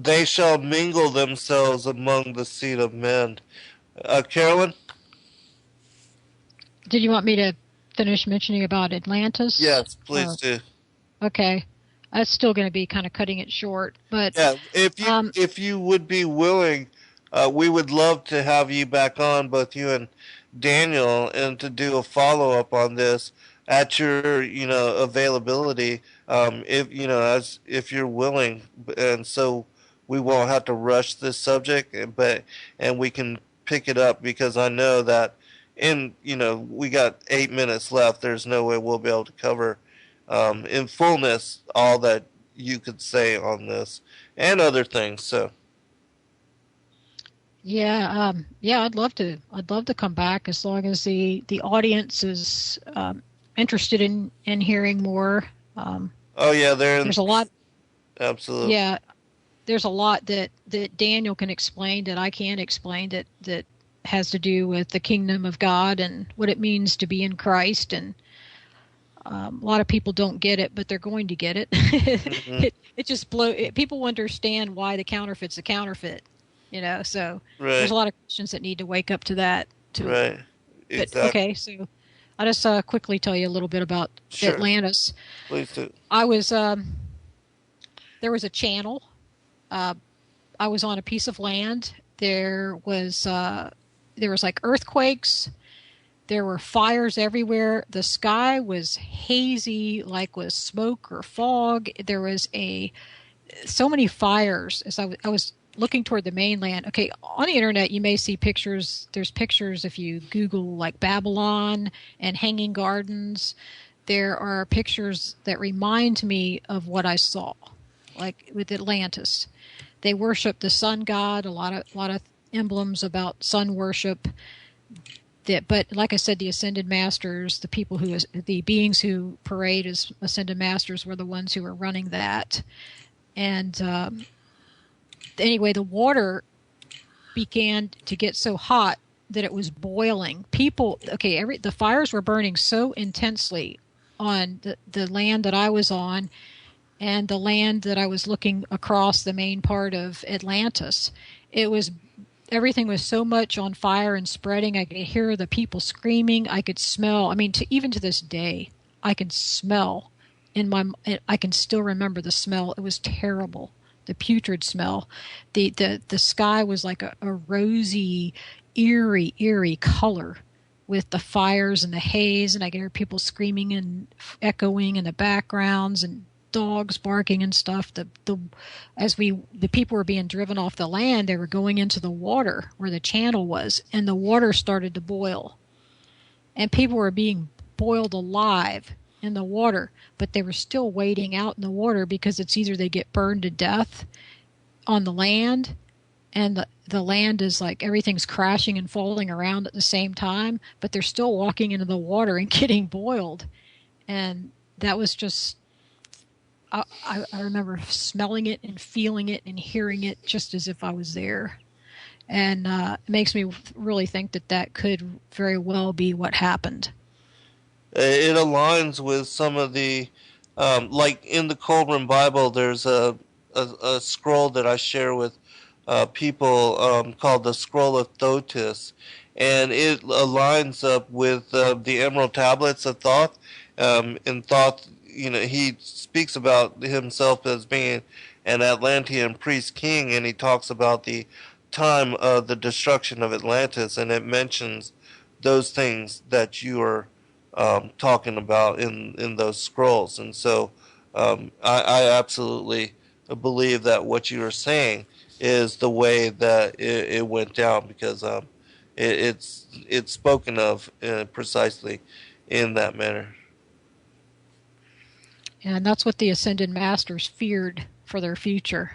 They shall mingle themselves among the seed of men. Carolyn? Did you want me to finish mentioning about Atlantis? Yes, please do. Okay. That's still going to be kind of cutting it short. But yeah, if you would be willing, we would love to have you back on, both you and Daniel, and to do a follow-up on this at your, availability, if you're willing. And so we won't have to rush this subject, and we can pick it up, because I know that we got 8 minutes left. There's no way we'll be able to cover in fullness all that you could say on this and other things. So. Yeah, I'd love to come back, as long as the audience is interested in hearing more. There's a lot. Absolutely. Yeah, there's a lot that Daniel can explain that I can't explain, that has to do with the kingdom of God and what it means to be in Christ. And a lot of people don't get it, but they're going to get it. Mm-hmm. It just people understand why the counterfeit's a counterfeit. So right. There's a lot of Christians that need to wake up to that. Right. Exactly. But, okay, so I'll just quickly tell you a little bit about Atlantis. Please do. I was there was a channel. I was on a piece of land. There was like earthquakes. There were fires everywhere. The sky was hazy, like with smoke or fog. There was so many fires as I was looking toward the mainland. Okay, on the internet you may see pictures. There's pictures if you Google like Babylon and Hanging Gardens. There are pictures that remind me of what I saw. like with Atlantis. They worship the sun god, a lot of emblems about sun worship. But like I said, the ascended masters, the beings who parade as ascended masters, were the ones who were running that. And anyway, the water began to get so hot that it was boiling. The fires were burning so intensely on the land that I was on, and the land that I was looking across the main part of Atlantis. Everything was so much on fire and spreading. I could hear the people screaming. I could smell. I mean, even to this day, I can smell I can still remember the smell. It was terrible. The putrid smell. The sky was like a rosy, eerie color with the fires and the haze, and I could hear people screaming and echoing in the backgrounds and dogs barking and stuff. The people were being driven off the land, they were going into the water where the channel was, and the water started to boil. And people were being boiled alive in the water, but they were still wading out in the water because it's either they get burned to death on the land, and the land is like everything's crashing and falling around at the same time, but they're still walking into the water and getting boiled. And that was just, I remember smelling it and feeling it and hearing it just as if I was there. And it makes me really think that could very well be what happened. It aligns with some of the, like in the Coleman Bible, there's a scroll that I share with people called the Scroll of Thoth, and it aligns up with the Emerald Tablets of Thoth. In Thoth, he speaks about himself as being an Atlantean priest king, and he talks about the time of the destruction of Atlantis, and it mentions those things that you are talking about in those scrolls. And so I absolutely believe that what you are saying is the way that it went down, because it's spoken of precisely in that manner. And that's what the Ascended Masters feared for their future.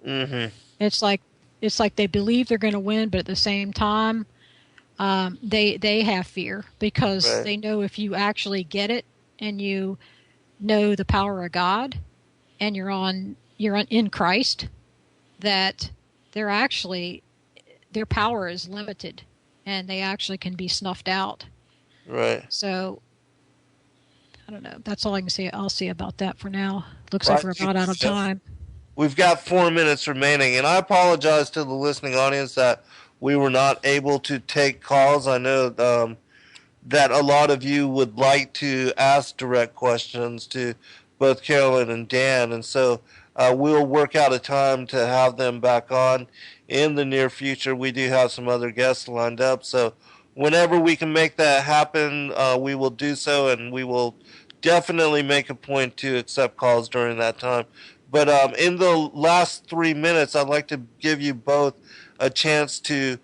Mm-hmm. It's like they believe they're going to win, but at the same time, they have fear, because Right. They know if you actually get it and you know the power of God and you're in Christ, that their power is limited and they actually can be snuffed out. Right. So I don't know. That's all I can say. I'll say about that for now. Looks like we're about out of time. We've got 4 minutes remaining, and I apologize to the listening audience that we were not able to take calls. I know that a lot of you would like to ask direct questions to both Carolyn and Dan, and so we'll work out a time to have them back on in the near future. We do have some other guests lined up, so whenever we can make that happen, we will do so, and we will definitely make a point to accept calls during that time. But in the last 3 minutes, I'd like to give you both a chance to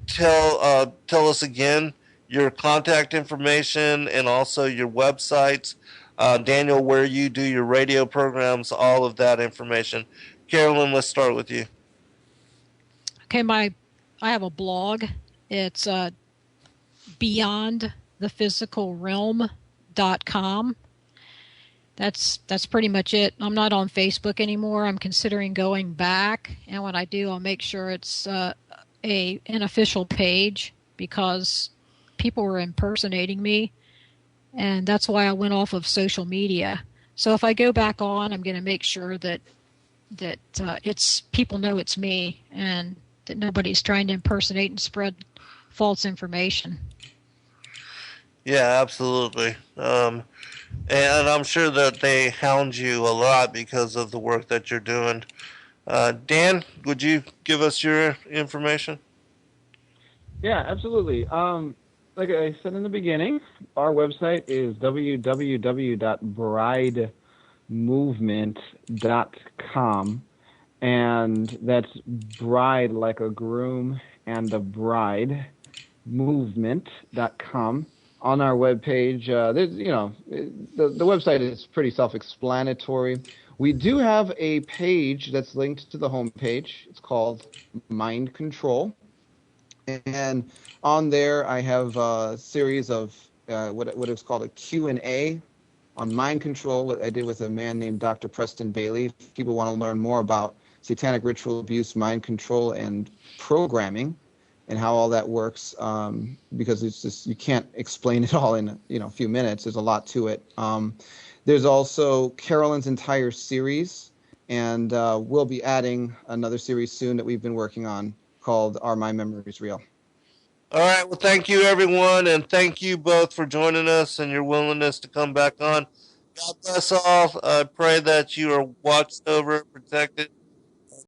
tell us again your contact information and also your websites. Daniel, where you do your radio programs, all of that information. Carolyn, let's start with you. Okay, I have a blog. It's beyondthephysicalrealm.com. That's pretty much it. I'm not on Facebook anymore. I'm considering going back, and when I do, I'll make sure it's an official page, because people were impersonating me, and that's why I went off of social media. So if I go back on, I'm going to make sure that it's people know it's me, and that nobody's trying to impersonate and spread false information. Yeah, absolutely. And I'm sure that they hound you a lot because of the work that you're doing. Dan, would you give us your information? Yeah, absolutely. Like I said in the beginning, our website is www.bridemovement.com, and that's bride like a groom and a bride, movement.com. On our webpage, the website is pretty self-explanatory. We do have a page that's linked to the homepage. It's called Mind Control. And on there, I have a series of what is called a Q&A on mind control that I did with a man named Dr. Preston Bailey. If people want to learn more about satanic ritual abuse, mind control, and programming, and how all that works, because it's just, you can't explain it all in a few minutes. There's a lot to it. There's also Carolyn's entire series, and we'll be adding another series soon that we've been working on called Are My Memories Real? All right. Well, thank you, everyone, and thank you both for joining us and your willingness to come back on. God bless all. I pray that you are watched over, protected,